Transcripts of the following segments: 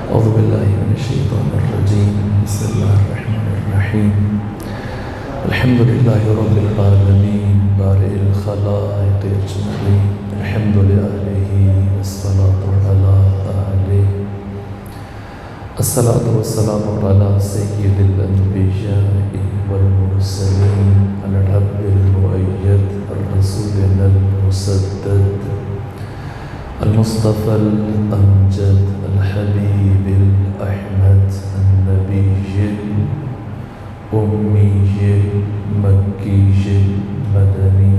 أعوذ بالله من الشيطان الرجيم. بسم الله الرحمن الرحيم. الحمد لله رب العالمين بارئ الخلائق أجمعين. الحمد لأهله والصلاة على أهله. الصلاة والسلام على سيد الأنبياء والمرسلين على الحبل المؤيد الرسولنا المسدد المصطفى الأمجد الحبيب الأحمد النبي الأمي المكي المدني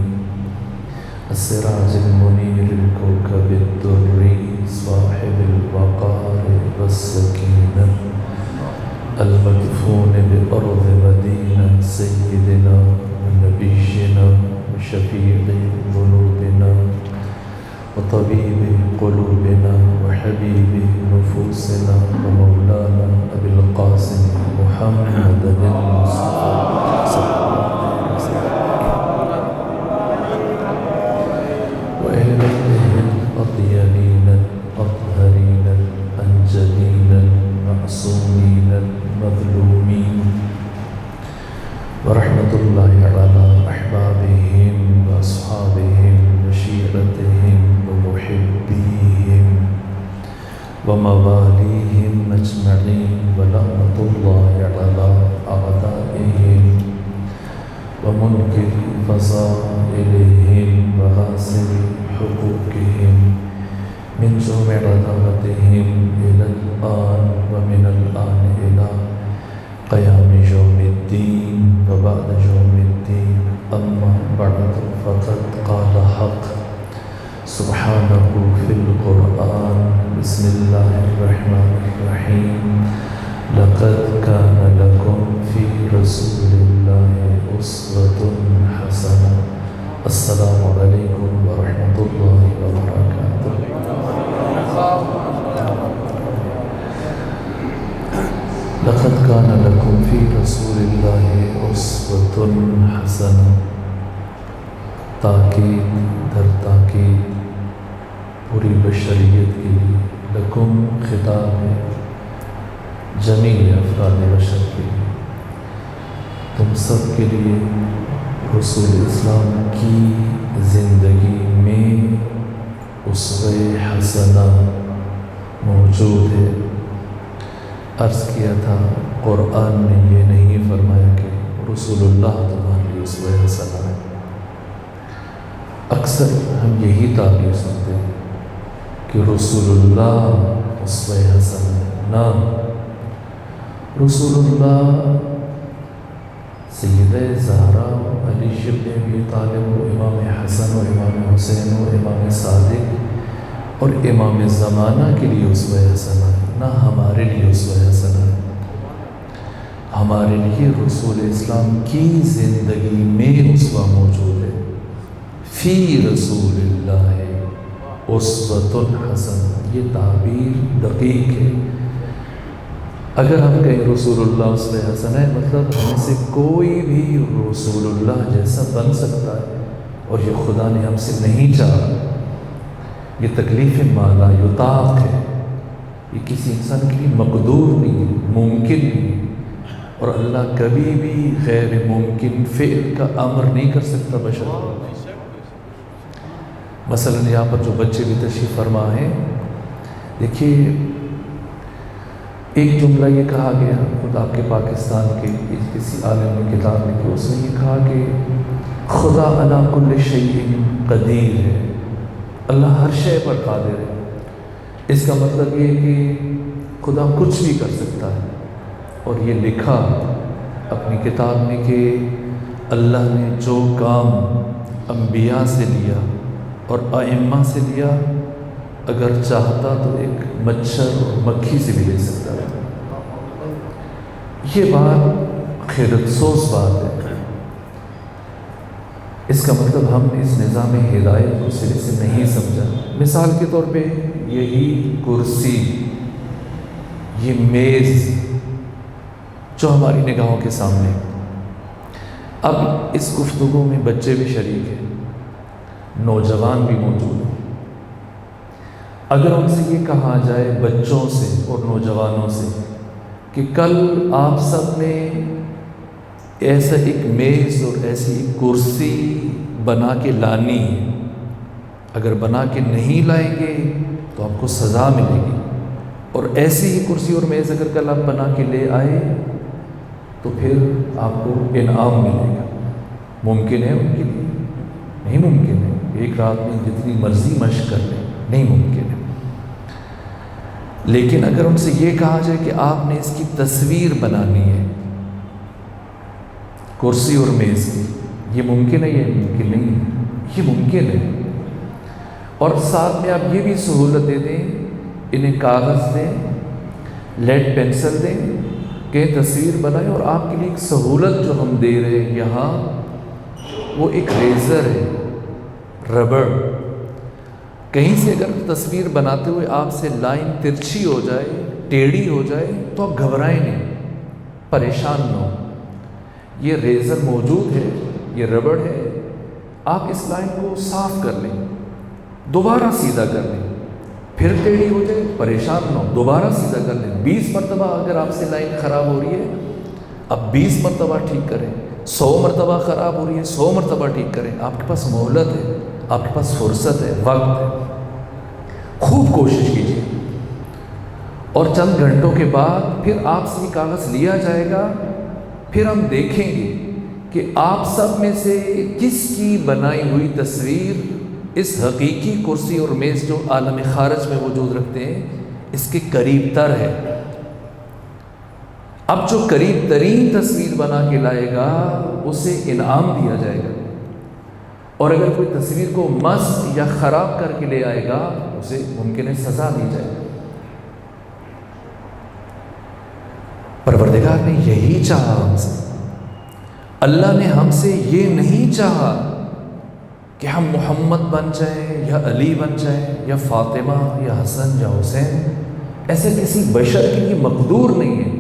السراج المنير الكوكب الدري صاحب الوقار والسكينة المدفون بأرض مدينة سيدنا ونبينا وشفيع ذنوبنا وطبيب قلوبنا وحبيب نفوسنا ومولانا أبي القاسم محمد بن مصطفى صلى الله عليه وسلم وأهل بيته الأطيبين الأطهرين الأنجلين المعصومين المظلومين ورحمة الله على أحبابهم وأصحابهم وشيعتهم ومحبيهم ومواليهم أجمعين ولعنة الله على أعدائهم ومنكر فضائلهم وغاسل حقوقهم من جمع عداوتهم إلى الآن ومن الآن إلى قيام يوم الدين وبعد يوم الدين. أما بعد فقد قال حق سبحانه في القرآن. بسم الله الرحمن الرحيم. لقد كان لكم في رسول الله أسوة حسنة. السلام عليكم ورحمة الله وبركاته. لقد كان لكم في رسول الله أسوة حسنة. تاکید در تاکید پوری بشریت کے لیے لکم خطاب ہے جمیع افراد بشر کے لیے، تم سب کے لیے رسول اسلام کی زندگی میں اسوہ حسنہ موجود ہے۔ عرض کیا تھا قرآن نے یہ نہیں فرمایا کہ رسول اللہ تمہارے لیے اسوہ حسنہ ہے۔ اکثر ہم یہی تعبیر سنتے ہیں کہ رسول اللہ اسوہ حسنہ ہے۔ نہ، رسول اللہ سیدہ زہرا علی بن ابی طالب و امام حسن و امام حسین و امام صادق اور امام زمانہ کے لیے اسوہ حسنہ ہے، نہ ہمارے لیے اسوہ حسنہ ہے۔ ہمارے لیے رسول اسلام کی زندگی میں اسوہ موجود ہے۔ فی رسول اللہ اسوۃ حسنہ، یہ تعبیر دقیق ہے۔ اگر ہم کہیں رسول اللہ اسوہ حسنہ ہے، مطلب ہم سے کوئی بھی رسول اللہ جیسا بن سکتا ہے، اور یہ خدا نے ہم سے نہیں چاہا۔ یہ تکلیف مالا یطاق ہے، یہ کسی انسان کے لیے مقدور نہیں ہے، ممکن نہیں ہے، اور اللہ کبھی بھی غیر ممکن فعل کا امر نہیں کر سکتا بشر کو۔ مثلا یہاں پر جو بچے بھی تشریف فرما ہیں، دیکھیے ایک جملہ یہ کہا گیا خود آپ کے پاکستان کے کسی عالم نے کتاب میں، کہ اس نے یہ کہا کہ خدا علی کل شیء قدیر ہے، اللہ ہر شے پر قادر ہے۔ اس کا مطلب یہ ہے کہ خدا کچھ بھی کر سکتا ہے، اور یہ لکھا اپنی کتاب میں کہ اللہ نے جو کام انبیاء سے لیا اور ائمہ سے لیا، اگر چاہتا تو ایک مچھر اور مکھی سے بھی لے سکتا ہے۔ یہ بات خیرت سوز بات ہے۔ اس کا مطلب ہم نے اس نظام ہدایت کو سرے سے نہیں سمجھا۔ مثال کے طور پہ یہی کرسی، یہ میز جو ہماری نگاہوں کے سامنے، اب اس گفتگو میں بچے بھی شریک ہیں، نوجوان بھی موجود ہیں۔ اگر ان سے یہ کہا جائے بچوں سے اور نوجوانوں سے کہ کل آپ سب نے ایسا ایک میز اور ایسی ایک کرسی بنا کے لانی ہے، اگر بنا کے نہیں لائیں گے تو آپ کو سزا ملے گی، اور ایسی ہی کرسی اور میز اگر کل آپ بنا کے لے آئے تو پھر آپ کو انعام ملے گا۔ ممکن ہے ان کے لیے؟ نہیں ممکن ہے، ایک رات میں جتنی مرضی مشق کر لیں، نہیں ممکن ہے۔ لیکن اگر ان سے یہ کہا جائے کہ آپ نے اس کی تصویر بنانی ہے کرسی اور میز کی، یہ ممکن ہے؟ یہ ممکن نہیں ہے، یہ ممکن ہے۔ اور ساتھ میں آپ یہ بھی سہولت دے دیں، انہیں کاغذ دیں، لیڈ پینسل دیں کہ تصویر بنائیں، اور آپ کے لیے ایک سہولت جو ہم دے رہے ہیں یہاں وہ ایک ریزر ہے، ربڑ۔ کہیں سے اگر تصویر بناتے ہوئے آپ سے لائن ترچھی ہو جائے، ٹیڑھی ہو جائے تو آپ گھبرائیں نہیں، پریشان نہ ہو، یہ ریزر موجود ہے، یہ ربڑ ہے، آپ اس لائن کو صاف کر لیں، دوبارہ سیدھا کر لیں، پھر ٹیڑھی ہو جائے پریشان نہ ہو، دوبارہ سیدھا کر لیں۔ 20 مرتبہ اگر آپ سے لائن خراب ہو رہی ہے، اب 20 مرتبہ ٹھیک کریں، 100 مرتبہ خراب ہو رہی ہے 100 مرتبہ ٹھیک کریں۔ آپ کے پاس مہلت ہے، آپ کے پاس فرصت ہے، وقت ہے، خوب کوشش کیجیے، اور چند گھنٹوں کے بعد پھر آپ سے یہ کاغذ لیا جائے گا، پھر ہم دیکھیں گے کہ آپ سب میں سے کس کی بنائی ہوئی تصویر اس حقیقی کرسی اور میز جو عالم خارج میں وجود رکھتے ہیں اس کے قریب تر ہے۔ اب جو قریب ترین تصویر بنا کے لائے گا اسے انعام دیا جائے گا، اور اگر کوئی تصویر کو مس یا خراب کر کے لے آئے گا اسے ممکن ہے سزا دی جائے گا۔ پروردگار نے یہی چاہا ہم سے، اللہ نے ہم سے یہ نہیں چاہا کہ ہم محمد بن جائیں یا علی بن جائیں یا فاطمہ یا حسن یا حسین، ایسے کسی بشر کے لیے مقدور نہیں ہے۔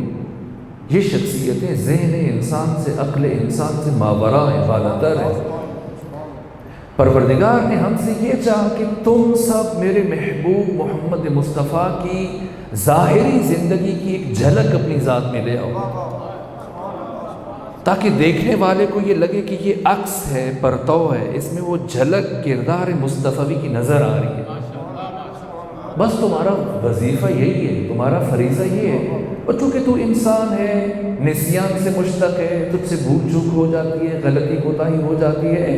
یہ شخصیتیں ذہن انسان سے، عقل انسان سے ماوراء ہیں، بالاتر ہیں۔ پروردگار نے ہم سے یہ چاہا کہ تم سب میرے محبوب محمد مصطفیٰ کی ظاہری زندگی کی ایک جھلک اپنی ذات میں لے آؤ، تاکہ دیکھنے والے کو یہ لگے کہ یہ عکس ہے، پرتو ہے، اس میں وہ جھلک کردار مصطفی کی نظر آ رہی ہے۔ بس تمہارا وظیفہ یہی ہے، تمہارا فریضہ یہ ہے، اور چونکہ تو انسان ہے، نسیان سے مشتق ہے، تجھ سے بھول چوک ہو جاتی ہے، غلطی کوتاہی ہو جاتی ہے،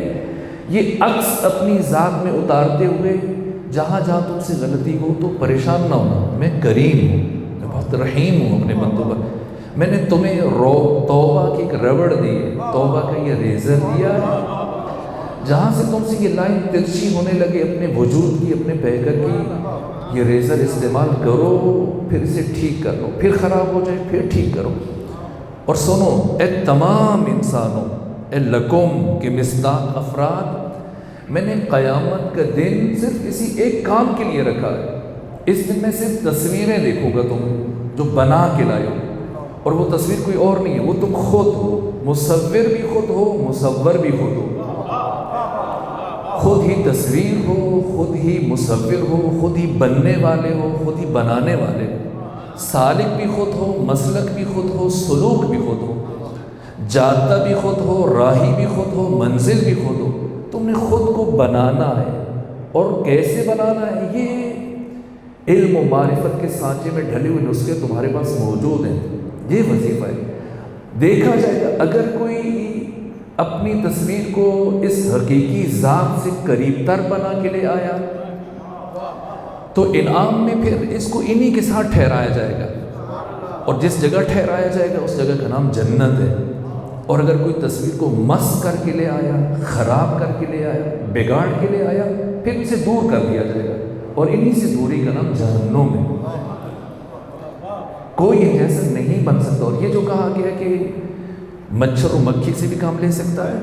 یہ عکس اپنی ذات میں اتارتے ہوئے جہاں جہاں تم سے غلطی ہو تو پریشان نہ ہونا، میں کریم ہوں، میں بہت رحیم ہوں اپنے بندوں پر، میں نے تمہیں توبہ کی ایک ربڑ دی ہے، توبہ کا یہ ریزر دیا ہے، جہاں سے تم سے یہ لائن ترچھی ہونے لگے اپنے وجود کی، اپنے پیکر کی، یہ ریزر استعمال کرو، پھر اسے ٹھیک کر لو، پھر خراب ہو جائے پھر ٹھیک کرو۔ اور سنو اے تمام انسانوں، اے لکم کے مصداق افراد، میں نے قیامت کا دن صرف اسی ایک کام کے لیے رکھا ہے۔ اس دن میں صرف تصویریں دیکھوں گا تم جو بنا کے لائے ہو، اور وہ تصویر کوئی اور نہیں ہے، وہ تم خود ہو، مصور بھی خود ہو، مصور بھی خود ہو، خود ہی تصویر ہو، خود ہی مصور ہو، خود ہی بننے والے ہو، خود ہی بنانے والے ہو، سالک بھی خود ہو، مسلک بھی خود ہو، سلوک بھی خود ہو، جادہ بھی خود ہو، راہی بھی خود ہو، منزل بھی خود ہو، تم نے خود کو بنانا ہے۔ اور کیسے بنانا ہے؟ یہ علم و معرفت کے سانچے میں ڈھلے ہوئے نسخے تمہارے پاس موجود ہیں، یہ وظیفہ ہے۔ دیکھا جائے گا اگر کوئی اپنی تصویر کو اس حقیقی ذات سے قریب تر بنا کے لے آیا تو انعام میں پھر اس کو انہی کے ساتھ ٹھہرایا جائے گا، اور جس جگہ ٹھہرایا جائے گا اس جگہ کا نام جنت ہے۔ اور اگر کوئی تصویر کو مس کر کے لے آیا، خراب کر کے لے آیا، بگاڑ کے لے آیا، پھر اسے دور کر دیا جائے گا، اور انہی سے دوری کا نام جہنم ہے۔ کوئی جیسا نہیں بن سکتا۔ اور یہ جو کہا گیا کہ مچھر و مکھی سے بھی کام لے سکتا ہے،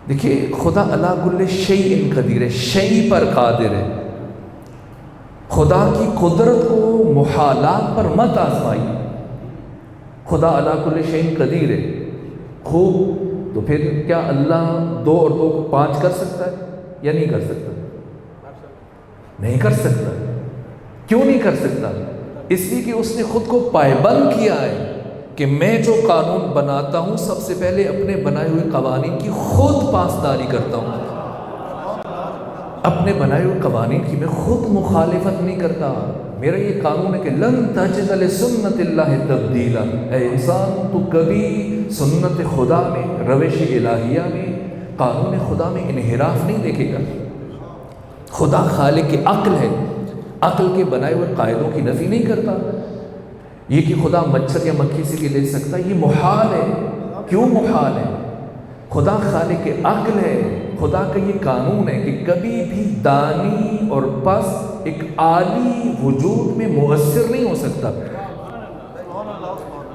دیکھیے خدا علی کل شیء قدیر ہے، شیء پر قادر ہے۔ خدا کی قدرت کو محالات پر مت آزمائیے، خدا علی کل شیء قدیر ہے۔ خوب، تو پھر کیا اللہ 2 اور 2 کو 5 کر سکتا ہے یا نہیں کر سکتا؟ نہیں کر سکتا۔ کیوں نہیں کر سکتا؟ اس لیے کہ اس نے خود کو پائبند کیا ہے کہ میں جو قانون بناتا ہوں سب سے پہلے اپنے بنائے ہوئے قوانین کی خود پاسداری کرتا ہوں، اپنے بنائے ہوئے قوانین کی میں خود مخالفت نہیں کرتا۔ میرا یہ قانون ہے کہ لن تجد لسنت اللہ تبدیلا، اے انسان تو کبھی سنت خدا میں، روش الہیہ میں، قانون خدا میں انحراف نہیں دیکھے گا۔ خدا خالق عقل ہے، عقل کے بنائے ہوئے قاعدوں کی نفی نہیں کرتا۔ یہ کہ خدا مچھر یا مکھی سے بھی لے سکتا، یہ محال ہے۔ کیوں محال ہے؟ خدا خالق عقل ہے، خدا کا یہ قانون ہے کہ کبھی بھی دانی اور پست ایک عالی وجود میں مؤثر نہیں ہو سکتا۔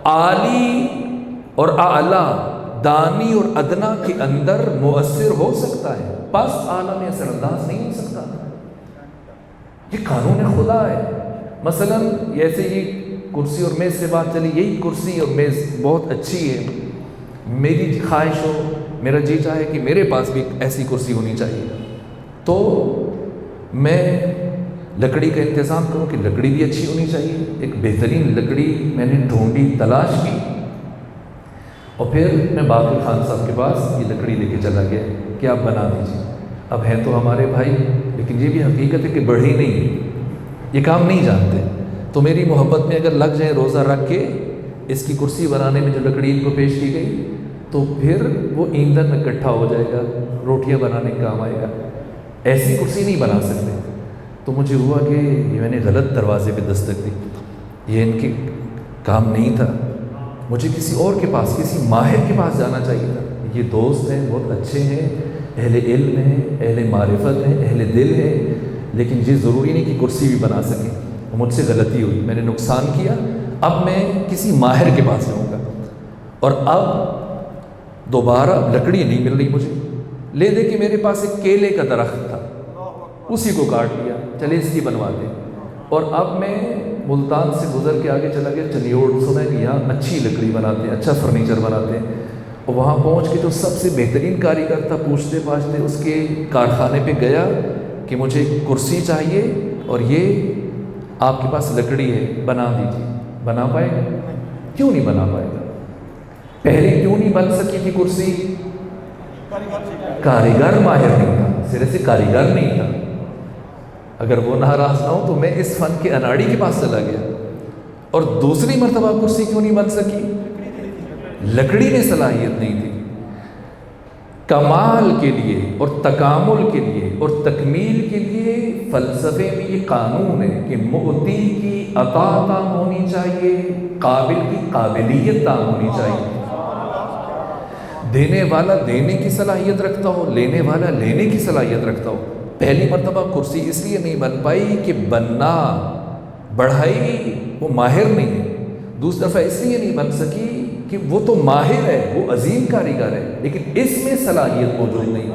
عالی اور اعلیٰ، دانی اور ادنا کے اندر مؤثر ہو سکتا ہے، پست اعلیٰ میں اثر انداز نہیں ہو سکتا۔ یہ قانون خدا ہے۔ مثلا جیسے یہ کرسی اور میز سے بات چلی، یہی کرسی اور میز بہت اچھی ہے، میری خواہش ہو، میرا جی چاہے کہ میرے پاس بھی ایسی کرسی ہونی چاہیے، تو میں لکڑی کا انتظام کروں کہ لکڑی بھی اچھی ہونی چاہیے۔ ایک بہترین لکڑی میں نے ڈھونڈی، تلاش کی، اور پھر میں باقر خان صاحب کے پاس یہ لکڑی لے کے چلا گیا کہ آپ بنا دیجیے۔ اب ہیں تو ہمارے بھائی، لیکن یہ بھی حقیقت ہے کہ بڑھے نہیں، یہ کام نہیں جانتے، تو میری محبت میں اگر لگ جائیں روزہ رکھ کے اس کی کرسی بنانے میں جو لکڑی ان کو پیش کی گئی، تو پھر وہ ایندھن اکٹھا ہو جائے گا، روٹیاں بنانے کا کام آئے گا، ایسی کرسی نہیں بنا سکتے۔ تو مجھے ہوا کہ یہ میں نے غلط دروازے پہ دستک دی، یہ ان کے کام نہیں تھا، مجھے کسی اور کے پاس، کسی ماہر کے پاس جانا چاہیے تھا۔ یہ دوست ہیں، بہت اچھے ہیں، اہل علم ہیں، اہل معرفت ہیں، اہل دل ہیں، لیکن یہ ضروری نہیں کہ کرسی بھی بنا سکیں۔ مجھ سے غلطی ہوئی، میں نے نقصان کیا، اب میں کسی ماہر کے پاس جاؤں گا، اور اب دوبارہ لکڑی نہیں مل رہی مجھے، لے دے کہ میرے پاس ایک کیلے کا درخت تھا، اسی کو کاٹ لیا، چلے اس کی بنواتے۔ اور اب میں ملتان سے گزر کے آگے چلا گیا چنیوڑ، سنا کہ یہاں اچھی لکڑی بناتے ہیں، اچھا فرنیچر بناتے ہیں، اور وہاں پہنچ کے جو سب سے بہترین کاریگر تھا، پوچھتے پاچھتے اس کے کارخانے پہ گیا کہ مجھے کرسی چاہیے اور یہ آپ کے پاس لکڑی ہے، بنا دیجیے۔ بنا پائے گا؟ کیوں نہیں بنا پائے گا؟ پہلے کیوں نہیں بن سکی تھی کرسی؟ کاریگر ماہر نہیں تھا، سرے سے کاریگر نہیں تھا۔ اگر وہ ناراض نہ ہو تو میں اس فن کے اناڑی کے پاس چلا گیا۔ اور دوسری مرتبہ کرسی کیوں نہیں بن سکی؟ لکڑی میں صلاحیت نہیں تھی۔ کمال کے لیے اور تکامل کے لیے اور تکمیل کے لیے فلسفے میں یہ قانون ہے کہ معطی کی عطا تام ہونی چاہیے، قابل کی قابلیت تام ہونی چاہیے، دینے والا دینے کی صلاحیت رکھتا ہو، لینے والا لینے کی صلاحیت رکھتا ہو۔ پہلی مرتبہ کرسی اس لیے نہیں بن پائی کہ بننا، بڑھائی وہ ماہر نہیں ہے، دوسری دفعہ اس لیے نہیں بن سکی کہ وہ تو ماہر ہے، وہ عظیم کاریگر ہے، لیکن اس میں صلاحیت موجود نہیں۔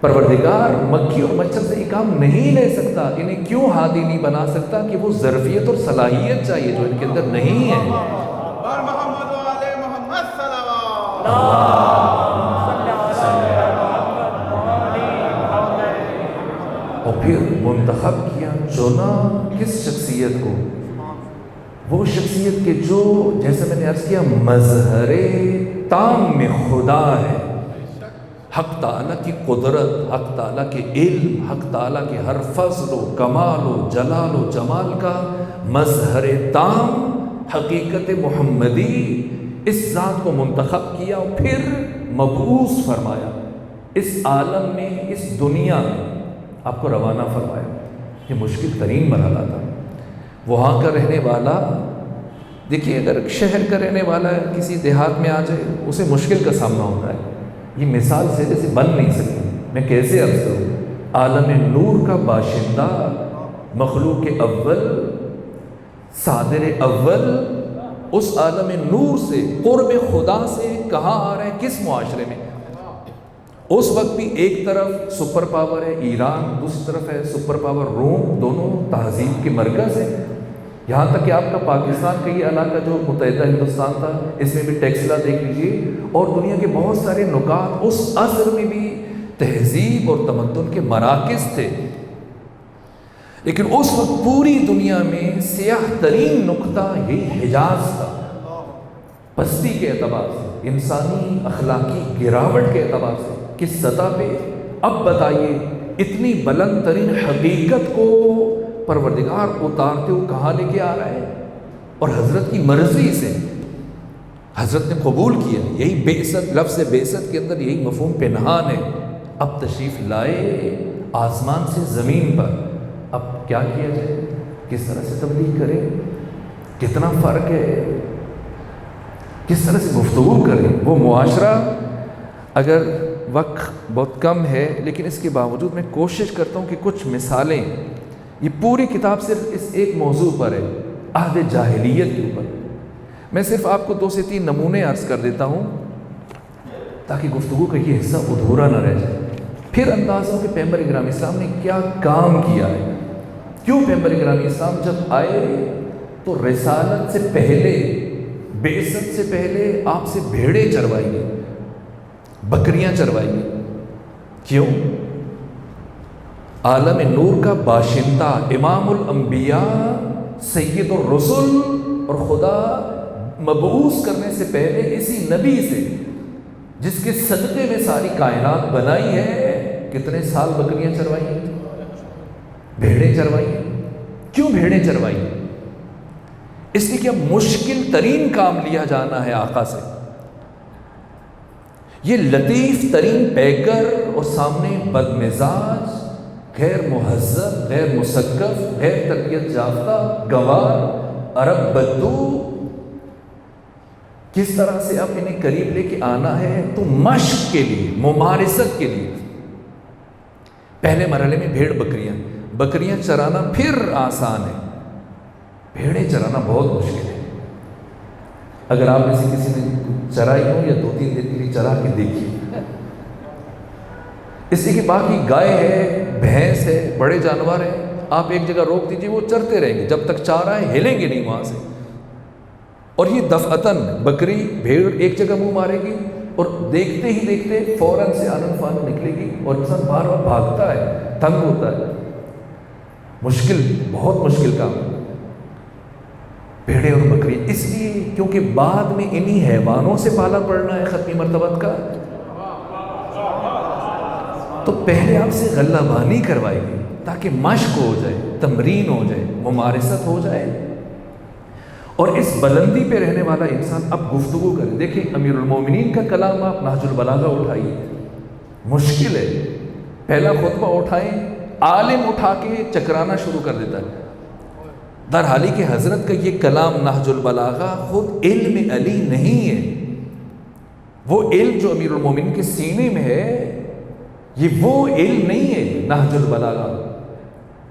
پروردگار مکھی اور مچھر سے یہ کام نہیں لے سکتا، انہیں کیوں ہادی نہیں بنا سکتا کہ وہ ظرفیت اور صلاحیت چاہیے جو ان کے اندر نہیں ہے۔ اور پھر منتخب کیا، چنا کس شخصیت کو؟ وہ شخصیت کے جو، جیسے میں نے عرض کیا، مظہر تام میں خدا ہے، حق تعالیٰ کی قدرت، حق تعالیٰ کے علم، حق تعالیٰ کے ہر فضل و کمال و جلال و جمال کا مظہر تام حقیقت محمدی، اس ذات کو منتخب کیا اور پھر مبعوث فرمایا، اس عالم میں، اس دنیا میں آپ کو روانہ فرمایا۔ یہ مشکل ترین مرحلہ تھا۔ وہاں کا رہنے والا، دیکھیے اگر شہر کا رہنے والا کسی دیہات میں آ جائے اسے مشکل کا سامنا ہوتا ہے، یہ مثال سے جیسے بن نہیں سکتی، میں کیسے عرض کروں؟ عالم نور کا باشندہ، مخلوق اول، صادر اول، اس عالم نور سے، قرب خدا سے کہاں آ رہا ہے، کس معاشرے میں؟ اس وقت بھی ایک طرف سپر پاور ہے ایران، دوسری طرف ہے سپر پاور روم، دونوں تہذیب کے مرکز ہیں۔ یہاں تک کہ آپ کا پاکستان کا یہ علاقہ جو متحدہ ہندوستان تھا، اس میں بھی ٹیکسلا دیکھ لیجیے، اور دنیا کے بہت سارے نکات، اس عصر میں بھی تہذیب اور تمدن کے مراکز تھے۔ لیکن اس وقت پوری دنیا میں سیاہ ترین نقطہ یہی حجاز تھا، پستی کے اعتبار سے، انسانی اخلاقی گراوٹ کے اعتبار سے، کس سطح پہ؟ اب بتائیے اتنی بلند ترین حقیقت کو پروردگار اتارتے ہوئے کہاں لے کے آ رہا ہے؟ اور حضرت کی مرضی سے حضرت نے قبول کیا۔ یہی بعثت، لفظ بعثت کے اندر یہی مفہوم پنہان ہے۔ اب تشریف لائے آسمان سے زمین پر، اب کیا کیا جائے؟ کس طرح سے تبلیغ کرے؟ کتنا فرق ہے؟ کس طرح سے گفتگو کریں؟ وہ معاشرہ، اگر وقت بہت کم ہے لیکن اس کے باوجود میں کوشش کرتا ہوں کہ کچھ مثالیں، یہ پوری کتاب صرف اس ایک موضوع پر ہے، عہد جاہلیت کے اوپر۔ میں صرف آپ کو 2 سے 3 نمونے عرض کر دیتا ہوں تاکہ گفتگو کا یہ حصہ ادھورا نہ رہ جائے، پھر اندازہ ہو کہ پیغمبر اکرام اسلام نے کیا کام کیا ہے۔ کیوں پیغمبر اکرام اسلام جب آئے تو رسالت سے پہلے، بعثت سے پہلے آپ سے بھیڑیں چروائی گئی، بکریاں چروائی گئی۔ کیوں؟ عالم نور کا باشندہ، امام الانبیاء، سید الرسل، اور خدا مبعوث کرنے سے پہلے اسی نبی سے جس کے صدقے میں ساری کائنات بنائی ہے، کتنے سال بکریاں چروائی ہیں، بھیڑیں چروائی ہیں۔ کیوں بھیڑیں چروائی ہیں؟ اس لیے کہ اب مشکل ترین کام لیا جانا ہے آقا سے۔ یہ لطیف ترین پیکر اور سامنے بدمزاج، غیر مہذب، غیر مثقف، غیر تربیت یافتہ، گوار عرب بدو، کس طرح سے اب انہیں قریب لے کے آنا ہے؟ تو مشق کے لیے، ممارست کے لیے پہلے مرحلے میں بکریاں چرانا پھر آسان ہے، بھیڑیں چرانا بہت مشکل ہے۔ اگر آپ میں سے کسی نے چرائی ہو یا 2-3 دن کے لیے چرا کے دیکھیے، اس لیے کہ باقی گائے ہے، بھینس ہے، بڑے جانور ہیں، آپ ایک جگہ روک دیجیے، وہ چرتے رہیں گے جب تک چارہ ہے، ہلیں گے نہیں وہاں سے۔ اور یہ دفعتاً بکری، بھیڑ ایک جگہ منہ مارے گی اور دیکھتے ہی دیکھتے فوراً سے آنن فانن نکلے گی اور انسان بار بار بھاگتا ہے، تنگ ہوتا ہے۔ مشکل، بہت مشکل کام، بھیڑیں اور بکری، اس لیے کیونکہ بعد میں انہی حیوانوں سے پالا پڑنا ہے ختمی مرتبت کا، تو پہلے آپ سے غلہ بانی کروائی گئی تاکہ مشق ہو جائے، تمرین ہو جائے، ممارست ہو جائے۔ اور اس بلندی پہ رہنے والا انسان اب گفتگو کرے۔ دیکھیں امیر المومنین کا کلام آپ نہج البلاغہ اٹھائیے، مشکل ہے، پہلا خطبہ اٹھائیں، عالم اٹھا کے چکرانا شروع کر دیتا ہے۔ درحالی کہ حضرت کا یہ کلام نہج البلاغہ خود علم علی نہیں ہے، وہ علم جو امیر المومنین کے سینے میں ہے یہ وہ علم نہیں ہے۔ نہج البلاغہ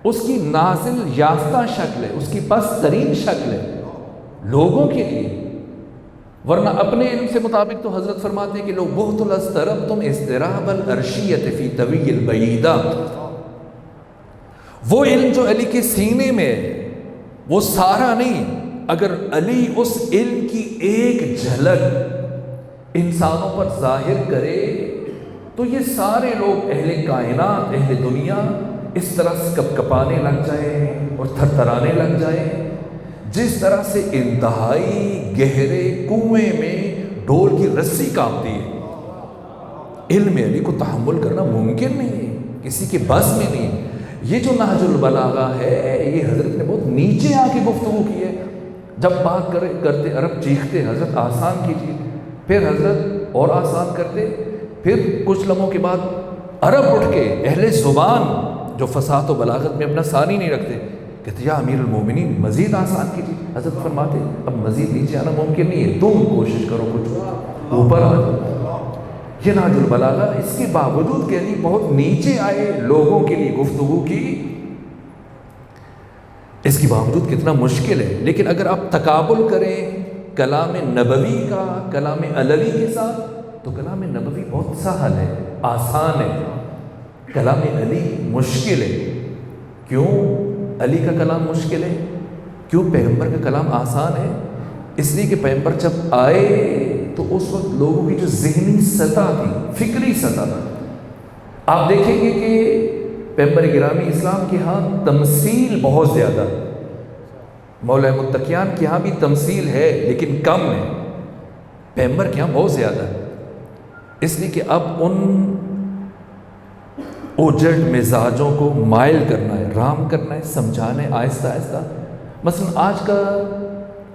اس کی نازل یافتہ شکل ہے، اس کی پست ترین شکل ہے لوگوں کے لیے، ورنہ اپنے علم سے مطابق تو حضرت فرماتے ہیں کہ لو بہت الاضطربتم اضطراب العرشیۃ فی طوی البعیدہ، وہ علم جو علی کے سینے میں ہے وہ سارا نہیں، اگر علی اس علم کی ایک جھلک انسانوں پر ظاہر کرے تو یہ سارے لوگ، اہل کائنات، اہل دنیا اس طرح سے کپکپانے لگ جائیں اور تھرتھرانے لگ جائیں جس طرح سے انتہائی گہرے کنویں میں ڈول کی رسی کانپتی ہے۔ علم علی کو تحمل کرنا ممکن نہیں ہے، کسی کے بس میں نہیں ہے۔ یہ جو نہج البلاغہ ہے یہ حضرت نے بہت نیچے آ کے گفتگو کی ہے۔ جب بات کرتے عرب چیختے حضرت آسان کیجیے، پھر حضرت اور آسان کرتے، پھر کچھ لمحوں کے بعد عرب اٹھ کے اہل زبان جو فصاحت و بلاغت میں اپنا ثانی نہیں رکھتے کہتے یا امیر المومنین مزید آسان کیجیے۔ حضرت فرماتے اب مزید نیچے آنا ممکن نہیں ہے، تم کوشش کرو کچھ اوپر آ جاؤ۔ یہ نہج البلاغہ اس کے باوجود کہ بہت نیچے آئے لوگوں کے لیے گفتگو کی، اس کے باوجود کتنا مشکل ہے۔ لیکن اگر آپ تقابل کریں کلام نبوی کا کلام علوی کے ساتھ تو کلام نبوی بہت سہل ہے، آسان ہے، کلام علی مشکل ہے۔ کیوں علی کا کلام مشکل ہے؟ کیوں پیغمبر کا کلام آسان ہے؟ اس لیے کہ پیغمبر جب آئے تو اس وقت لوگوں کی جو ذہنی سطح تھی، فکری سطح تھی، آپ دیکھیں گے کہ پیغمبر گرامی اسلام کے ہاں تمثیل بہت زیادہ، مولا متقیان کے ہاں بھی تمثیل ہے لیکن کم ہے، پیغمبر کے ہاں بہت زیادہ ہے، اس لیے کہ اب ان اوجڑ مزاجوں کو مائل کرنا ہے، رام کرنا ہے، سمجھانا ہے آہستہ آہستہ۔ مثلا آج کا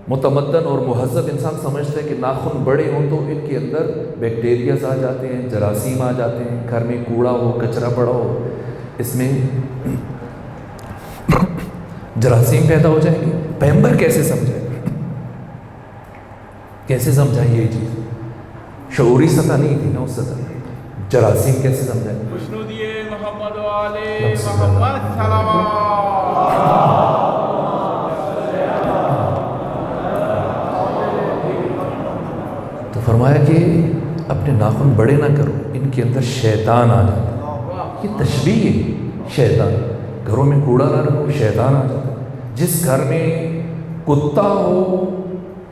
متمدن اور مہذب انسان سمجھتا ہے کہ ناخن بڑے ہوں تو ان کے اندر بیکٹیریاز آ جاتے ہیں، جراثیم آ جاتے ہیں، گھر میں کوڑا ہو، کچرا پڑا ہو، اس میں جراثیم پیدا ہو جائیں گے۔ پیغمبر کیسے سمجھائے، کیسے سمجھائے یہ چیز؟ شعوری سطح نہیں تھی نا اس سطح، جراثیم کیسے سمجھائے؟ محمد والے محمد صلوات۔ تو فرمایا کہ اپنے ناخن بڑے نہ کرو، ان کے اندر شیطان آ جاتا ہے، یہ تشبیہ ہے شیطان۔ گھروں میں کوڑا نہ رکھو، شیطان آ جاتا ہے۔ جس گھر میں کتا ہو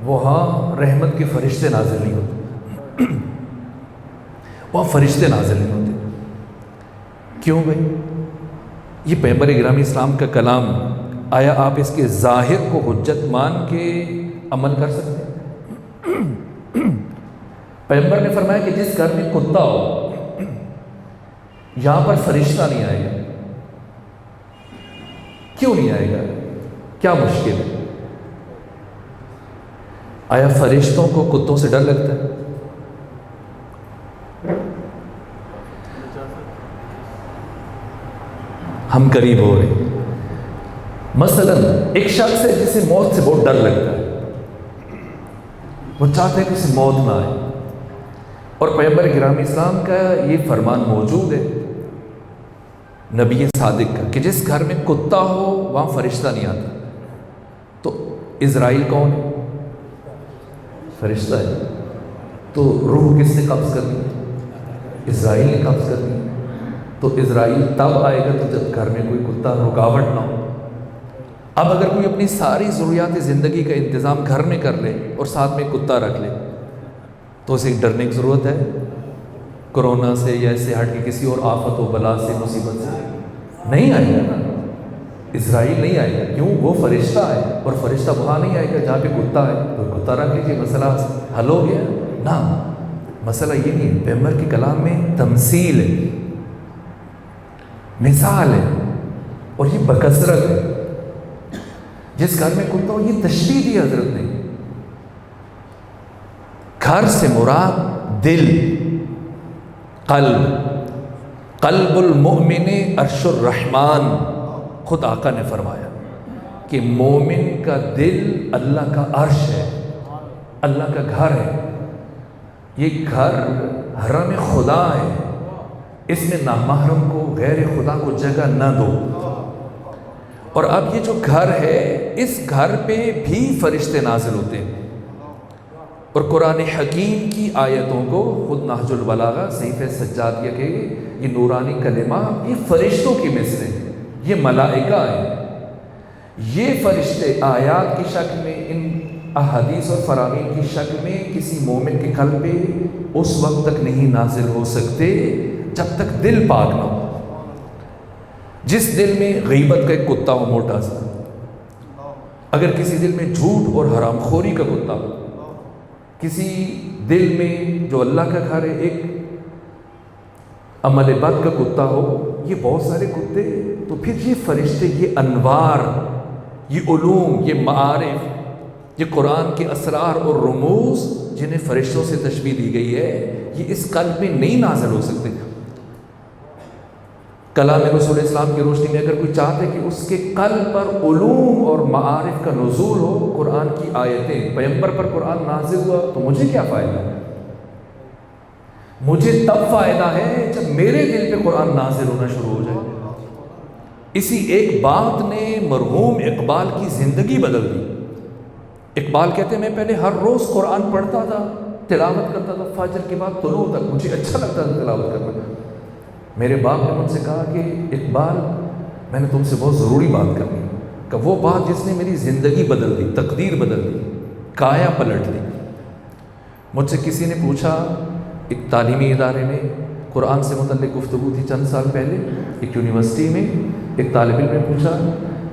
وہاں رحمت کے فرشتے نازل نہیں ہوتے، وہاں فرشتے نازل نہیں ہوتے۔ کیوں بھائی؟ یہ پیغمبر گرامی اسلام کا کلام، آیا آپ اس کے ظاہر کو حجت مان کے عمل کر سکتے ہیں؟ پیغمبر نے فرمایا کہ جس گھر میں کتا ہو یہاں پر فرشتہ نہیں آئے گا۔ کیوں نہیں آئے گا؟ کیا مشکل ہے؟ آیا فرشتوں کو کتوں سے ڈر لگتا ہے؟ ہم قریب ہو رہے ہیں۔ مثلا ایک شخص ہے جسے موت سے بہت ڈر لگتا ہے، وہ چاہتے ہیں کہ اسے موت نہ آئے، اور پیغمبر گرامی اسلام کا یہ فرمان موجود ہے نبی صادق کا کہ جس گھر میں کتا ہو وہاں فرشتہ نہیں آتا۔ تو اسرائیل کون ہے؟ فرشتہ ہے۔ تو روح کس نے قبض کرنی؟ اسرائیل نے قبض کرنی۔ تو اسرائیل تب آئے گا تو جب گھر میں کوئی کتا رکاوٹ نہ ہو۔ اب اگر کوئی اپنی ساری ضروریات زندگی کا انتظام گھر میں کر لے اور ساتھ میں کتا رکھ لے تو اسے ڈرنے کی ضرورت ہے کرونا سے یا اس سے ہٹ کے کسی اور آفت و بلا سے، مصیبت سے؟ نہیں آئے گا نا، اسرائیل نہیں آئے گا۔ کیوں؟ وہ فرشتہ ہے، اور فرشتہ وہاں نہیں آئے گا جہاں پہ کتا ہے، تو کتا رکھ لیجیے، مسئلہ حل ہو گیا نا۔ مسئلہ یہ نہیں ہے، پیغمبر کے کلام میں تمثیل ہے، مثال ہے، اور یہ بکثرت ہے۔ جس گھر میں کتا ہو، یہ تشبیہ دی حضرت نے۔ گھر سے مراد دل، قلب، قلب المؤمن عرش الرحمن۔ خود آقا نے فرمایا کہ مومن کا دل اللہ کا عرش ہے، اللہ کا گھر ہے۔ یہ گھر حرم خدا ہے، اس میں نامحرم کو، غیر خدا کو جگہ نہ دو۔ اور اب یہ جو گھر ہے، اس گھر پہ بھی فرشتے نازل ہوتے ہیں، اور قرآن حکیم کی آیتوں کو خود نہج البلاغہ صحیفہ سجادیہ کے یہ نورانی کلمات، یہ فرشتوں کی مثل ہیں، یہ ملائکہ ہیں۔ یہ فرشتے آیات کی شکل میں، ان احادیث اور فرامین کی شکل میں کسی مومن کے قلب پہ اس وقت تک نہیں نازل ہو سکتے جب تک دل پاک نہ ہو۔ جس دل میں غیبت کا ایک کتا ہو موٹا سا، اگر کسی دل میں جھوٹ اور حرام خوری کا کتا ہو، کسی دل میں جو اللہ کا گھر ہے ایک عمل بد کا کتا ہو، یہ بہت سارے کتے، تو پھر یہ فرشتے، یہ انوار، یہ علوم، یہ معارف، یہ قرآن کے اسرار اور رموز جنہیں فرشتوں سے تشبیہ دی گئی ہے، یہ اس قلب میں نہیں نازل ہو سکتے۔ کلام رسول اسلام کی روشنی میں اگر کوئی چاہتے کہ اس کے قلب پر علوم اور معارف کا نزول ہو، قرآن کی آیتیں، پیغمبر پر قرآن نازل ہوا، تو مجھے کیا فائدہ ہے؟ مجھے تب فائدہ ہے جب میرے دل پہ قرآن نازل ہونا شروع ہو جائے۔ اسی ایک بات نے مرحوم اقبال کی زندگی بدل دی۔ اقبال کہتے ہیں میں پہلے ہر روز قرآن پڑھتا تھا، تلاوت کرتا تھا، فجر کے بعد طلوع تک مجھے اچھا لگتا تھا تلاوت کرنا۔ میرے باپ نے مجھ سے کہا کہ اقبال، میں نے تم سے بہت ضروری بات کرنی ہے، کہ وہ بات جس نے میری زندگی بدل دی، تقدیر بدل دی، کایا پلٹ دی۔ مجھ سے کسی نے پوچھا ایک تعلیمی ادارے میں قرآن سے متعلق گفتگو تھی چند سال پہلے ایک یونیورسٹی میں. ایک طالب علم نے پوچھا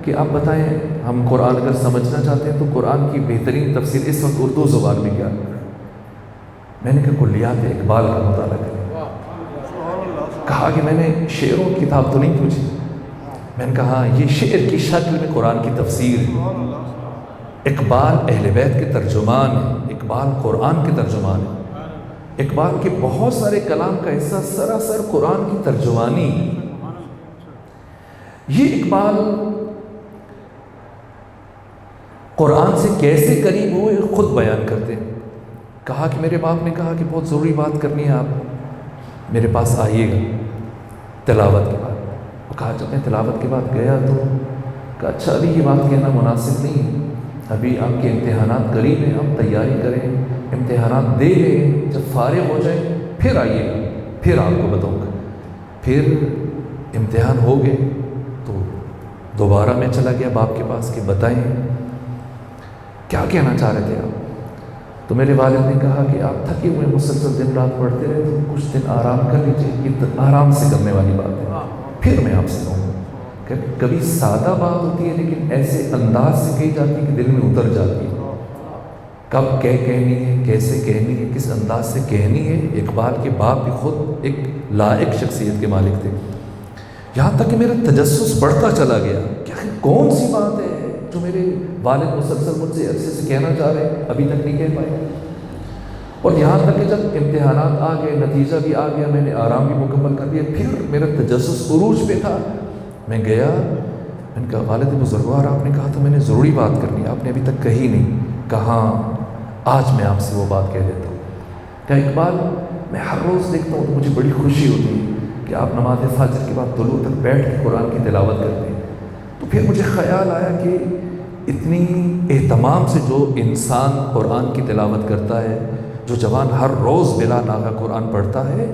کہ آپ بتائیں ہم قرآن اگر سمجھنا چاہتے ہیں تو قرآن کی بہترین تفسیر اس وقت اردو زبان میں کیا ہے؟ میں نے کہا کلیات اقبال کا مطالعہ کریں. کہا کہ میں نے شعروں کی کتاب تو نہیں پوچھی. میں نے کہا ہاں یہ شعر کی شکل میں قرآن کی تفسیر ہے. اقبال اہل بیت کے ترجمان ہے، اقبال قرآن کے ترجمان ہے. اقبال کے بہت سارے کلام کا حصہ سراسر قرآن کی ترجمانی. یہ اقبال قرآن سے کیسے قریب ہوئے خود بیان کرتے ہیں. کہا کہ میرے باپ نے کہا کہ بہت ضروری بات کرنی ہے، آپ میرے پاس آئیے گا تلاوت کے بعد. وہ کہا جب میں تلاوت کے بعد گیا تو کہا اچھا ابھی یہ بات کہنا مناسب نہیں ہے، ابھی آپ کے امتحانات قریب ہیں، آپ تیاری کریں، امتحانات دے لیں، جب فارغ ہو جائیں پھر آئیے گا، پھر آپ کو بتاؤں گا. پھر امتحان ہو گئے تو دوبارہ میں چلا گیا باپ کے پاس کہ بتائیں کیا کہنا چاہ رہے تھے آپ. تو میرے والد نے کہا کہ آپ تھکے ہوئے مسلسل دن رات پڑھتے رہے تو کچھ دن آرام کر لیجیے، یہ آرام سے کرنے والی بات ہے، پھر میں آپ سے کہوں گا. کبھی سادہ بات ہوتی ہے لیکن ایسے انداز سے کہی جاتی ہے کہ دل میں اتر جاتی ہے. کب کہنی ہے، کیسے کہنی ہے، کس انداز سے کہنی ہے. اقبال کے باپ بھی خود ایک لائق شخصیت کے مالک تھے. یہاں تک کہ میرا تجسس بڑھتا چلا گیا کہ آخر کون سی بات ہے جو میرے والد مسلسل مجھ سے عرصے سے کہنا چاہ رہے ہیں، ابھی تک نہیں کہہ پائے. اور یہاں تک کہ جب امتحانات آ گئے، نتیجہ بھی آ گیا، میں نے آرام بھی مکمل کر لیا، پھر میرا تجسس عروج پہ تھا. میں گیا، میں نے کہا والد بزرگوار آپ نے کہا تھا میں نے ضروری بات کرنی ہے، آپ نے ابھی تک کہی نہیں. کہاں آج میں آپ سے وہ بات کہہ دیتا ہوں. کہا اقبال میں ہر روز دیکھتا ہوں تو مجھے بڑی خوشی ہوتی ہے کہ آپ نماز فجر کے بعد طلوع تک بیٹھ کے قرآن کی تلاوت کرتے ہیں. تو پھر مجھے خیال آیا کہ اتنی اہتمام سے جو انسان قرآن کی تلاوت کرتا ہے، جو جوان ہر روز بلا ناغہ قرآن پڑھتا ہے،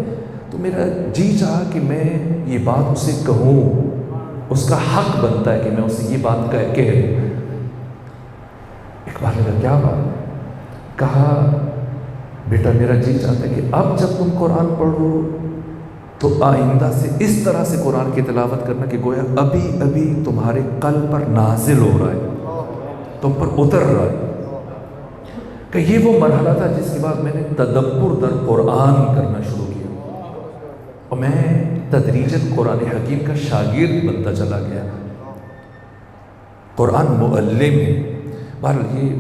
تو میرا جی چاہا کہ میں یہ بات اسے کہوں، اس کا حق بنتا ہے کہ میں اسے یہ بات کہہ دوں. اقبال نے کہا کیا بات؟ کہا بیٹا میرا جی چاہتا ہے کہ اب جب تم قرآن پڑھو تو آئندہ سے اس طرح سے قرآن کی تلاوت کرنا کہ گویا ابھی ابھی تمہارے قلب پر نازل ہو رہا ہے، تم پر اتر رہا ہے. کہ یہ وہ مرحلہ تھا جس کے بعد میں نے تدبر در قرآن کرنا شروع کیا اور میں تدریجاً قرآن حکیم کا شاگرد بنتا چلا گیا. قرآن معلم ہے. بہرحال یہ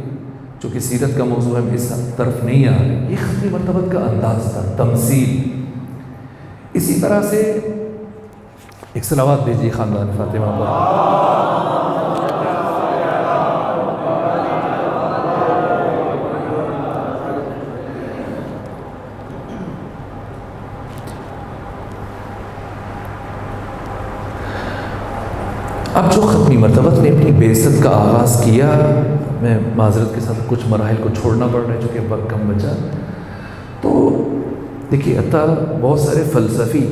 چونکہ سیرت کا موضوع ہے، اس طرف نہیں آ رہے. یہ ختم مرتبت کا انداز تھا، تمثیل. اسی طرح سے ایک صلوات بھیجیے خاندان فاطمہ پر. اب جو ختمی مرتبت نے اپنی بعثت کا آغاز کیا، میں معذرت کے ساتھ کچھ مراحل کو چھوڑنا پڑ رہا ہے چونکہ وقت کم بچا. تو دیکھیے عطا بہت سارے فلسفی،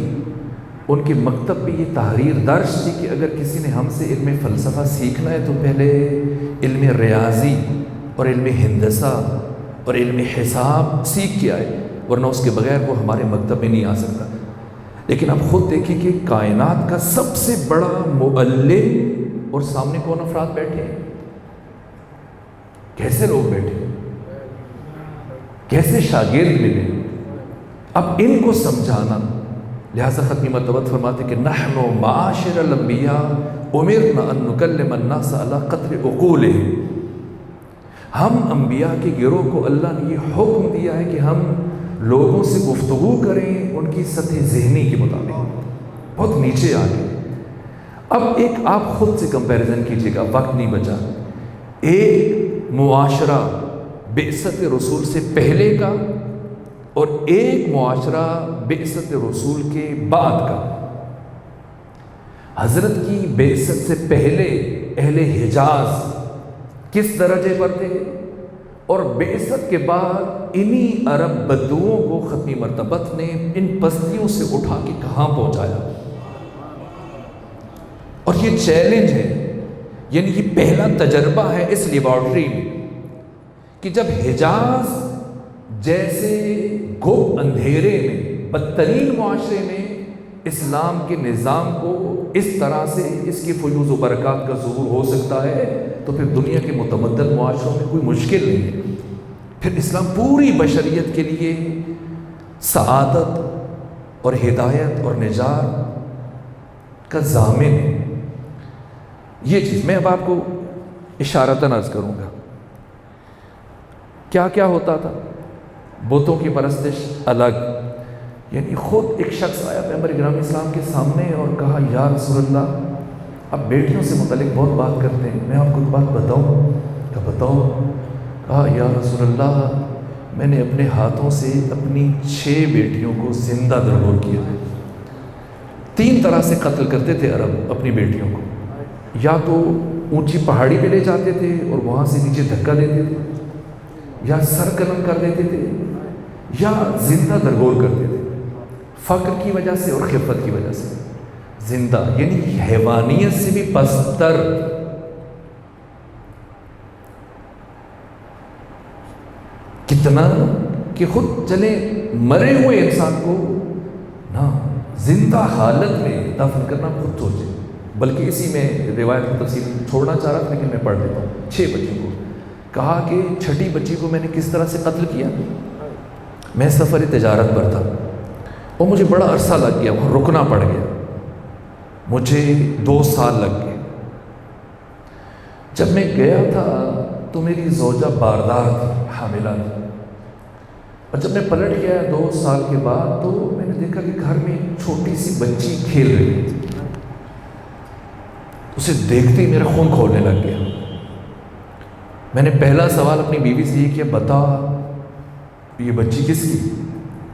ان کے مکتب میں یہ تحریر درج تھی کہ اگر کسی نے ہم سے علم فلسفہ سیکھنا ہے تو پہلے علم ریاضی اور علم ہندسہ اور علم حساب سیکھ کے آئے، ورنہ اس کے بغیر وہ ہمارے مکتب میں نہیں آ سکتا. لیکن اب خود دیکھیں کہ کائنات کا سب سے بڑا معلم اور سامنے کون افراد بیٹھے ہیں، کیسے لوگ بیٹھے ہیں، کیسے شاگرد ملے. اب ان کو سمجھانا، لہذا ختمی مرتبت فرماتے کہ نحن معاشر الانبیاء امرنا ان نکلم الناس علی قدر عقولہم. ہم انبیاء کے گروہ کو اللہ نے یہ حکم دیا ہے کہ ہم لوگوں سے گفتگو کریں ان کی سطح ذہنی کے مطابق، بہت نیچے آ گئے. اب ایک آپ خود سے کمپیریزن کیجئے گا، وقت نہیں بچا. ایک معاشرہ بعثت رسول سے پہلے کا اور ایک معاشرہ بعثت رسول کے بعد کا. حضرت کی بعثت سے پہلے اہل حجاز کس درجے پر تھے اور بعثت کے بعد انہی عرب بدوؤں کو ختمی مرتبت نے ان پستیوں سے اٹھا کے کہاں پہنچایا. اور یہ چیلنج ہے، یعنی یہ پہلا تجربہ ہے اس لیبارٹری میں کہ جب حجاز جیسے گھپ اندھیرے میں بدترین معاشرے میں اسلام کے نظام کو اس طرح سے اس کی فیوز و برکات کا ظہور ہو سکتا ہے تو پھر دنیا کے متمدن معاشروں میں کوئی مشکل نہیں ہے۔ پھر اسلام پوری بشریت کے لیے سعادت اور ہدایت اور نجات کا ضامن ہے۔ یہ چیز میں اب آپ کو اشارتاً عرض کروں گا۔ کیا کیا ہوتا تھا؟ بتوں کی پرستش الگ، یعنی خود ایک شخص آیا پیغمبر گرامی اسلام کے سامنے اور کہا یا رسول اللہ آپ بیٹیوں سے متعلق بہت بات کرتے ہیں، میں آپ کو ایک بات بتاؤں؟ کہ بتاؤ۔ کہا یا رسول اللہ میں نے اپنے ہاتھوں سے اپنی 6 بیٹیوں کو زندہ درگور کیا۔ 3 طرح سے قتل کرتے تھے عرب اپنی بیٹیوں کو، یا تو اونچی پہاڑی پہ لے جاتے تھے اور وہاں سے نیچے دھکا دیتے تھے، یا سر قلم کر دیتے تھے، یا زندہ درگور کرتے تھے، فقر کی وجہ سے اور خفت کی وجہ سے۔ زندہ یعنی حیوانیت سے بھی پستر۔ کتنا کہ خود چلے مرے ہوئے انسان کو نا زندہ حالت میں دفن کرنا خود سوچے۔ بلکہ اسی میں روایت کو تفصیل چھوڑنا چاہ رہا تھا لیکن میں پڑھ دیتا ہوں۔ 6 بچوں کو کہا کہ 6ٹھی بچی کو میں نے کس طرح سے قتل کیا۔ میں سفر تجارت پر تھا اور مجھے بڑا عرصہ لگ گیا، وہاں رکنا پڑ گیا، مجھے 2 سال لگ گئے۔ جب میں گیا تھا تو میری زوجہ باردار تھی، حاملہ تھی، اور جب میں پلٹ گیا 2 سال کے بعد تو میں نے دیکھا کہ گھر میں ایک چھوٹی سی بچی کھیل رہی تھی۔ اسے دیکھتے ہی میرا خون کھولنے لگ گیا۔ میں نے پہلا سوال اپنی بیوی سے یہ کیا، بتا یہ بچی کس کی؟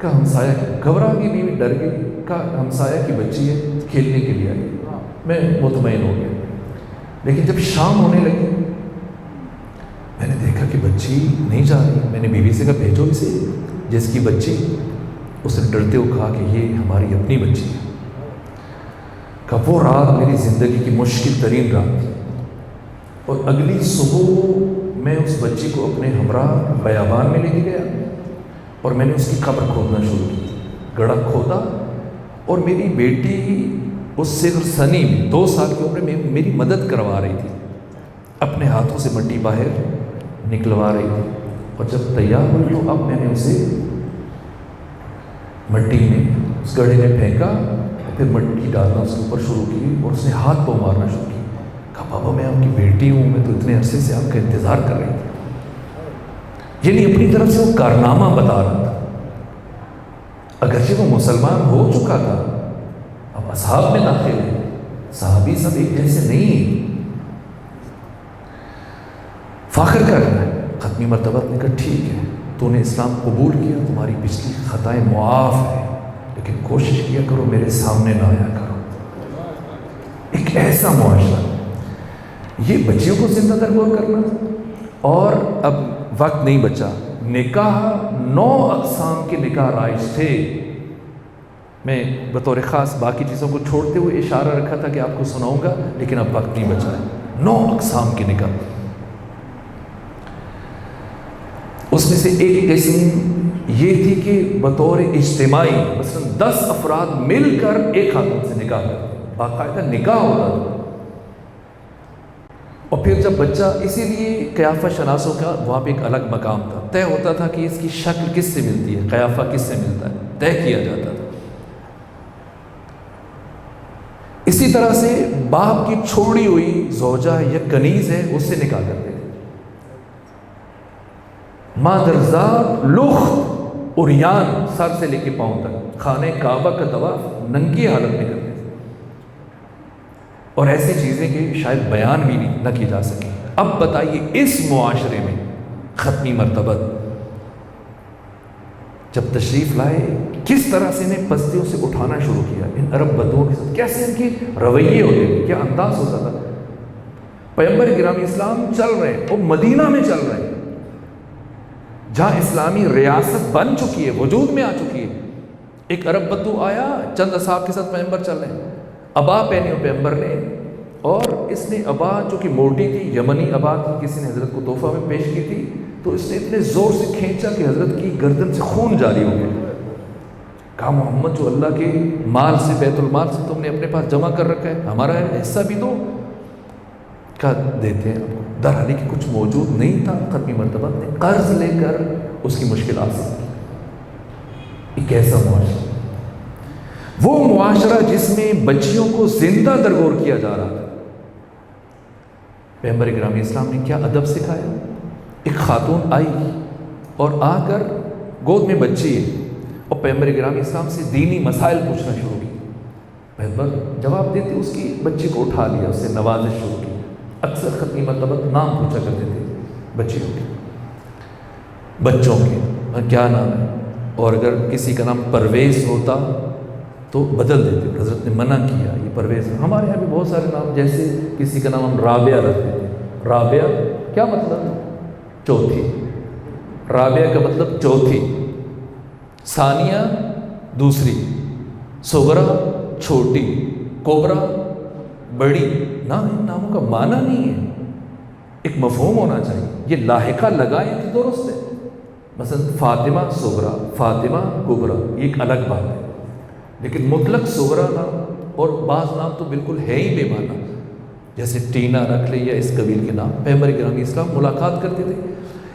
کہا ہمسایہ کی۔ گھبرا گئی بیوی، ڈر گئی، کہا ہمسایہ کی بچی ہے، کھیلنے کے لیے آئی۔ میں مطمئن ہو گیا، لیکن جب شام ہونے لگی میں نے دیکھا کہ بچی نہیں جا رہی۔ میں نے بیوی سے کہا بھیجو اسے، جس کی بچی۔ اس نے ڈرتے ہوئے کہا کہ یہ ہماری اپنی بچی ہے۔ کہ وہ رات میری زندگی کی مشکل ترین رات تھی، اور اگلی صبح میں اس بچی کو اپنے ہمراہ بیابان میں لے کے گیا اور میں نے اس کی قبر کھودنا شروع کی۔ گڑھا کھودا اور میری بیٹی اس سے سنی میں 2 سال کی عمر میں میری مدد کروا رہی تھی، اپنے ہاتھوں سے مٹی باہر نکلوا رہی تھی۔ اور جب تیار ہوئی تو اب میں نے اسے مٹی میں اس گڑھے میں پھینکا، پھر مٹی ڈالنا اس کے اوپر شروع کی اور اس نے ہاتھ پاؤں مارنا شروع کی۔ کہا بابا میں آپ کی بیٹی ہوں، میں تو اتنے عرصے سے آپ کا انتظار کر رہی تھی۔ یعنی اپنی طرف سے وہ کارنامہ بتا رہا تھا، اگرچہ وہ مسلمان ہو چکا تھا، اب اصحاب میں داخل ہے، صحابی سب ایک جیسے نہیں ہیں۔ فخر کر رہا ہے۔ ختمی مرتبہ نے کہا ٹھیک ہے، تو نے اسلام قبول کیا، تمہاری پچھلی خطائیں معاف ہیں، لیکن کوشش کیا کرو میرے سامنے نہ آیا کرو۔ ایک ایسا معاشرہ، یہ بچیوں کو زندہ درگور کرنا۔ اور اب وقت نہیں بچا، نکاح 9 اقسام کے نکاح رائج تھے۔ میں بطور خاص باقی چیزوں کو چھوڑتے ہوئے اشارہ رکھا تھا کہ آپ کو سناؤں گا، لیکن اب وقت نہیں بچا ہے۔ 9 اقسام کے نکاح۔ اس میں سے ایک قسم یہ تھی کہ بطور اجتماعی مثلا 10 افراد مل کر ایک خاتون سے نکاح کرتے، باقاعدہ نکاح ہوتا تھا۔ اور پھر جب بچہ، اسی لیے قیافہ شناسوں کا وہاں پہ ایک الگ مقام تھا، طے ہوتا تھا کہ اس کی شکل کس سے ملتی ہے، قیافہ کس سے ملتا ہے، طے کیا جاتا تھا۔ اسی طرح سے باپ کی چھوڑی ہوئی زوجہ یا کنیز ہے، اس سے نکاح کرتے تھے۔ مادرزاد لخت عریان سر سے لے کے پاؤں تک خانہ کعبہ کا طواف ننگی حالت میں کرتے تھے، اور ایسی چیزیں کہ شاید بیان بھی نہ کی جا سکیں۔ اب بتائیے اس معاشرے میں ختمی مرتبہ جب تشریف لائے کس طرح سے انہیں پستیوں سے اٹھانا شروع کیا، ان عرب بدوؤں کے ساتھ کیسے ان کے رویے ہوتے تھے، کیا انداز ہوتا تھا۔ پیغمبر گرامی اسلام چل رہے ہیں، وہ مدینہ میں چل رہے ہیں جہاں اسلامی ریاست بن چکی ہے، وجود میں آ چکی ہے۔ ایک عرب بدو آیا، چند اصحاب کے ساتھ پیغمبر چل رہے ہیں، ابا پہنی ہو پیغمبر نے، اور اس نے ابا جو کہ موٹی تھی، یمنی ابا تھی، کسی نے حضرت کو تحفہ میں پیش کی تھی، تو اس نے اتنے زور سے کھینچا کہ حضرت کی گردن سے خون جاری ہو گیا۔ کہا محمد جو اللہ کے مال سے، بیت المال سے تم نے اپنے پاس جمع کر رکھا ہے، ہمارا حصہ بھی دو۔ کہا دیتے ہیں آپ کو، در حالی کہ کچھ موجود نہیں تھا۔ ختمی مرتبہ نے قرض لے کر اس کی مشکلات سے ایک ایسا معاشرہ، وہ معاشرہ جس میں بچیوں کو زندہ درگور کیا جا رہا تھا۔ پیغمبر گرامی اسلام نے کیا ادب سکھایا۔ ایک خاتون آئی اور آ کر گود میں بچی ہے اور پیغمبر گرامی اسلام سے دینی مسائل پوچھنا شروع کی۔ پیغمبر جواب دیتے اس کی بچی کو اٹھا لیا، اس سے نوازش شروع کی۔ اکثر ختمی مرتبہ نام پوچھا کرتے تھے بچیوں کے، بچوں کے کیا نام ہے، اور اگر کسی کا نام پرویز ہوتا تو بدل دیتے۔ حضرت نے منع کیا یہ پرویز۔ ہمارے یہاں بھی بہت سارے نام، جیسے کسی کا نام ہم رابعہ رکھتے تھے۔ رابعہ کیا مطلب؟ چوتھی۔ رابعہ کا مطلب چوتھی، ثانیہ دوسری، صغرا چھوٹی، کبرا بڑی۔ نہ ان ناموں کا معنی نہیں ہے، ایک مفہوم ہونا چاہیے۔ یہ لاحقہ لگائیں تو درست ہے۔ مثلا فاطمہ صغرا، فاطمہ کبرا، یہ ایک الگ بات ہے، لیکن مطلق صغرا نام اور بعض نام تو بالکل ہے ہی بے معنی، جیسے ٹینا رکھ لے یا اس قبیل کے نام۔ پیغمبر گرامی اسلام ملاقات کرتے تھے،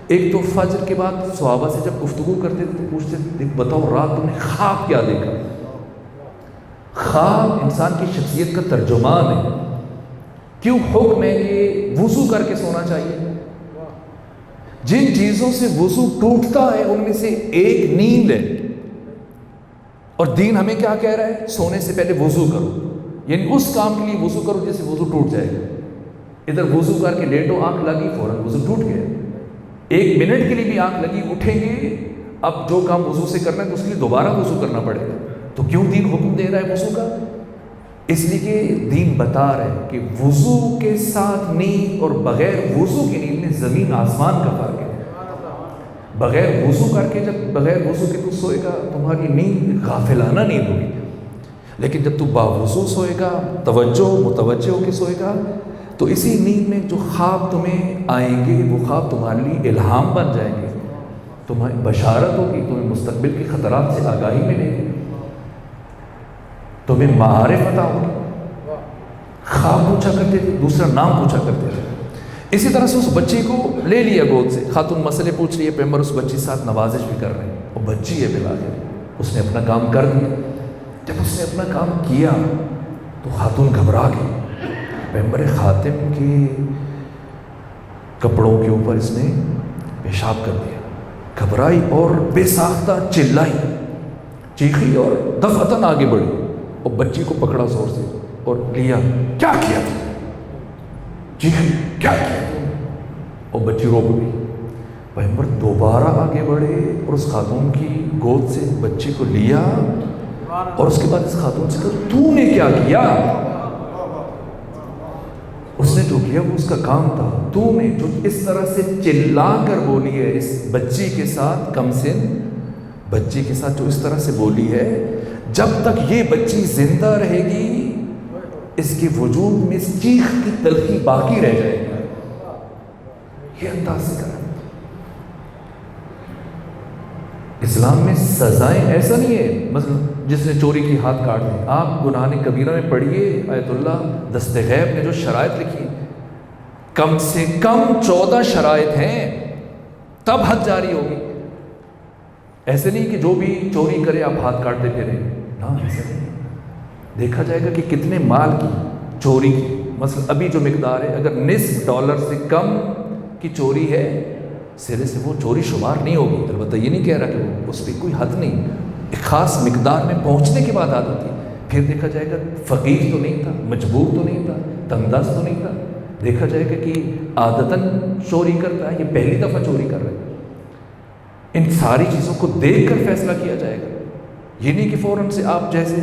ایک تو فجر کے بعد صحابہ سے جب گفتگو کرتے تھے تو پوچھتے تھے بتاؤ رات تم نے خواب کیا دیکھا؟ خواب انسان کی شخصیت کا ترجمان ہے۔ کیوں حکم ہے کہ وضو کر کے سونا چاہیے؟ جن چیزوں سے وضو ٹوٹتا ہے ان میں سے ایک نیند ہے، اور دین ہمیں کیا کہہ رہا ہے؟ سونے سے پہلے وضو کرو، یعنی اس کام کے لیے وضو کرو جس سے وضو ٹوٹ جائے گا۔ ادھر وضو کر کے لیٹو، آنکھ لگی، فوراً وضو ٹوٹ گیا۔ ایک منٹ کے لیے بھی آنکھ لگی، اٹھیں گے، اب جو کام وضو سے کرنا ہے تو اس کے لیے دوبارہ وضو کرنا پڑے گا۔ تو کیوں دین حکم دے رہا ہے وضو کا؟ اس لیے کہ دین بتا رہا ہے کہ وضو کے ساتھ نیند اور بغیر وضو کی نیند میں زمین آسمان کا فرق ہے۔ بغیر وضو کر کے جب بغیر وضو کے تو سوئے گا تمہاری نیند غافلانہ نیند ہوگی، لیکن جب تو باوضو سوئے گا، متوجہ ہو کے سوئے گا، تو اسی نیند میں جو خواب تمہیں آئیں گے وہ خواب تمہارے لیے الہام بن جائیں گے، تمہیں بشارت ہوگی، تمہیں مستقبل کے خطرات سے آگاہی ملے گی، تمہیں معارف عطا ہوگی۔ خواب پوچھا کرتے تھے، دوسرا نام پوچھا کرتے تھے۔ اسی طرح سے اس بچی کو لے لیا گود سے، خاتون مسئلے پوچھ رہی ہے، پیغمبر اس بچی کے ساتھ نوازش بھی کر رہے ہیں، وہ بچی ہے بالآخر، اس نے اپنا کام کر دیا۔ جب اس نے اپنا کام کیا تو خاتون گھبرا گئی، پیغمبر خاتم کے کپڑوں کے اوپر اس نے پیشاب کر دیا، گھبرائی اور بے ساختہ چلائی، چیخی اور دفعتاً آگے بڑھی اور بچی کو پکڑا زور سے اور لیا۔ کیا کیا تھا؟ چیخی، کیا کیا تھا؟ اور بچی رو پڑی۔ پیغمبر دوبارہ آگے بڑھے اور اس خاتون کی گود سے بچی کو لیا اور اس کے بعد اس خاتون سے کہا تو نے کیا کیا؟ اس نے جو کیا وہ اس کا کام تھا، تو نے جو اس طرح سے چلا کر بولی ہے اس بچی کے ساتھ، کم سن بچی کے ساتھ جو اس طرح سے بولی ہے، جب تک یہ بچی زندہ رہے گی اس کے وجود میں اس چیخ کی تلخی باقی رہ جائے گی۔ یہ انداز سے کرا۔ اسلام میں سزائیں ایسا نہیں ہے مثلا جس نے چوری کی ہاتھ کاٹ دی۔ آپ گناہ کبیرہ میں پڑھیے آیت اللہ دست غیب نے جو شرائط لکھی، کم سے کم 14 شرائط ہیں، تب حد جاری ہوگی۔ ایسے نہیں کہ جو بھی چوری کرے آپ ہاتھ کاٹتے پھریں، نہ ایسا نہیں۔ دیکھا جائے گا کہ کتنے مال کی چوری کی، مثلا ابھی جو مقدار ہے اگر $20 سے کم کی چوری ہے سرے سے وہ چوری شمار نہیں ہوگی۔ البتہ یہ نہیں کہہ رہا کہ اس پہ کوئی حد نہیں، ایک خاص مقدار میں پہنچنے کے بعد عادت ہوتی ہے۔ پھر دیکھا جائے گا فقیر تو نہیں تھا، مجبور تو نہیں تھا، تنگ دست تو نہیں تھا، دیکھا جائے گا کہ عادتاً چوری کرتا ہے، یہ پہلی دفعہ چوری کر رہا ہے۔ ان ساری چیزوں کو دیکھ کر فیصلہ کیا جائے گا، یہ نہیں کہ فوراً سے آپ جیسے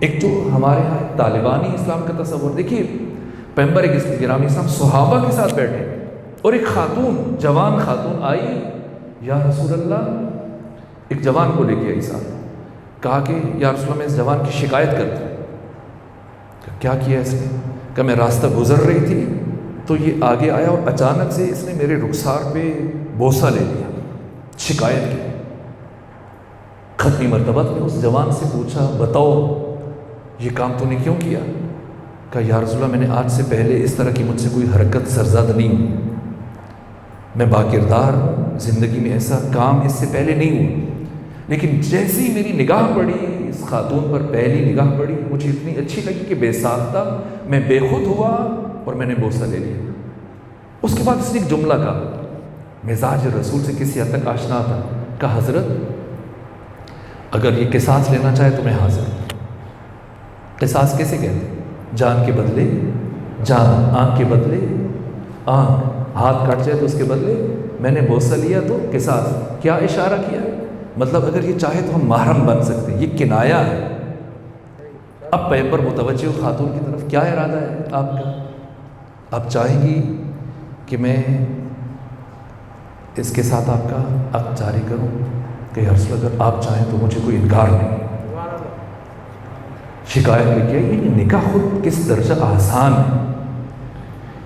ایک جو ہمارے ہاں طالبانی اسلام کا تصور دیکھیے، پیغمبر گرامی اسلام صحابہ کے ساتھ بیٹھے اور ایک خاتون، جوان خاتون آئی، یا رسول اللہ، ایک جوان کو لے کے آئی ساتھ، کہا کہ یا رسول اللہ میں اس جوان کی شکایت کرتا ہوں۔ کیا کیا اس نے؟ کہ میں راستہ گزر رہی تھی تو یہ آگے آیا اور اچانک سے اس نے میرے رخسار پہ بوسہ لے لیا، شکایت کی۔ ختمی مرتبہ نے اس جوان سے پوچھا بتاؤ یہ کام تو نے کیوں کیا؟ کہا یا رسول اللہ میں نے آج سے پہلے اس طرح کی مجھ سے کوئی حرکت سرزد نہیں ہوئی، میں باکردار ہوں، زندگی میں ایسا کام اس سے پہلے نہیں ہوا، لیکن جیسی میری نگاہ پڑی اس خاتون پر، پہلی نگاہ پڑی مجھے اتنی اچھی لگی کہ بے ساختہ میں بے خود ہوا اور میں نے بوسہ لے لیا۔ اس کے بعد اس نے ایک جملہ کہا، مزاج رسول سے کسی حد تک آشنا تھا، کہا حضرت اگر یہ قصاص لینا چاہے تو میں حاضر ہوں۔ قصاص کیسے کہتے ہیں؟ جان کے بدلے جان، آنکھ کے بدلے آنکھ، ہاتھ کٹ جائے تو اس کے بدلے میں نے بوسہ لیا تو قصاص۔ کیا اشارہ کیا؟ مطلب اگر یہ چاہے تو ہم محرم بن سکتے ہیں، یہ کنایہ ہے۔ اب پیغمبر متوجہ خاتون کی طرف، کیا ارادہ ہے آپ کا؟ آپ چاہیں گی کہ میں اس کے ساتھ آپ کا عقد جاری کروں؟ کہ یا رسول اللہ اگر آپ چاہیں تو مجھے کوئی انکار نہیں۔ شکایت نے کیا یہ نکاح خود کس درجہ آسان ہے۔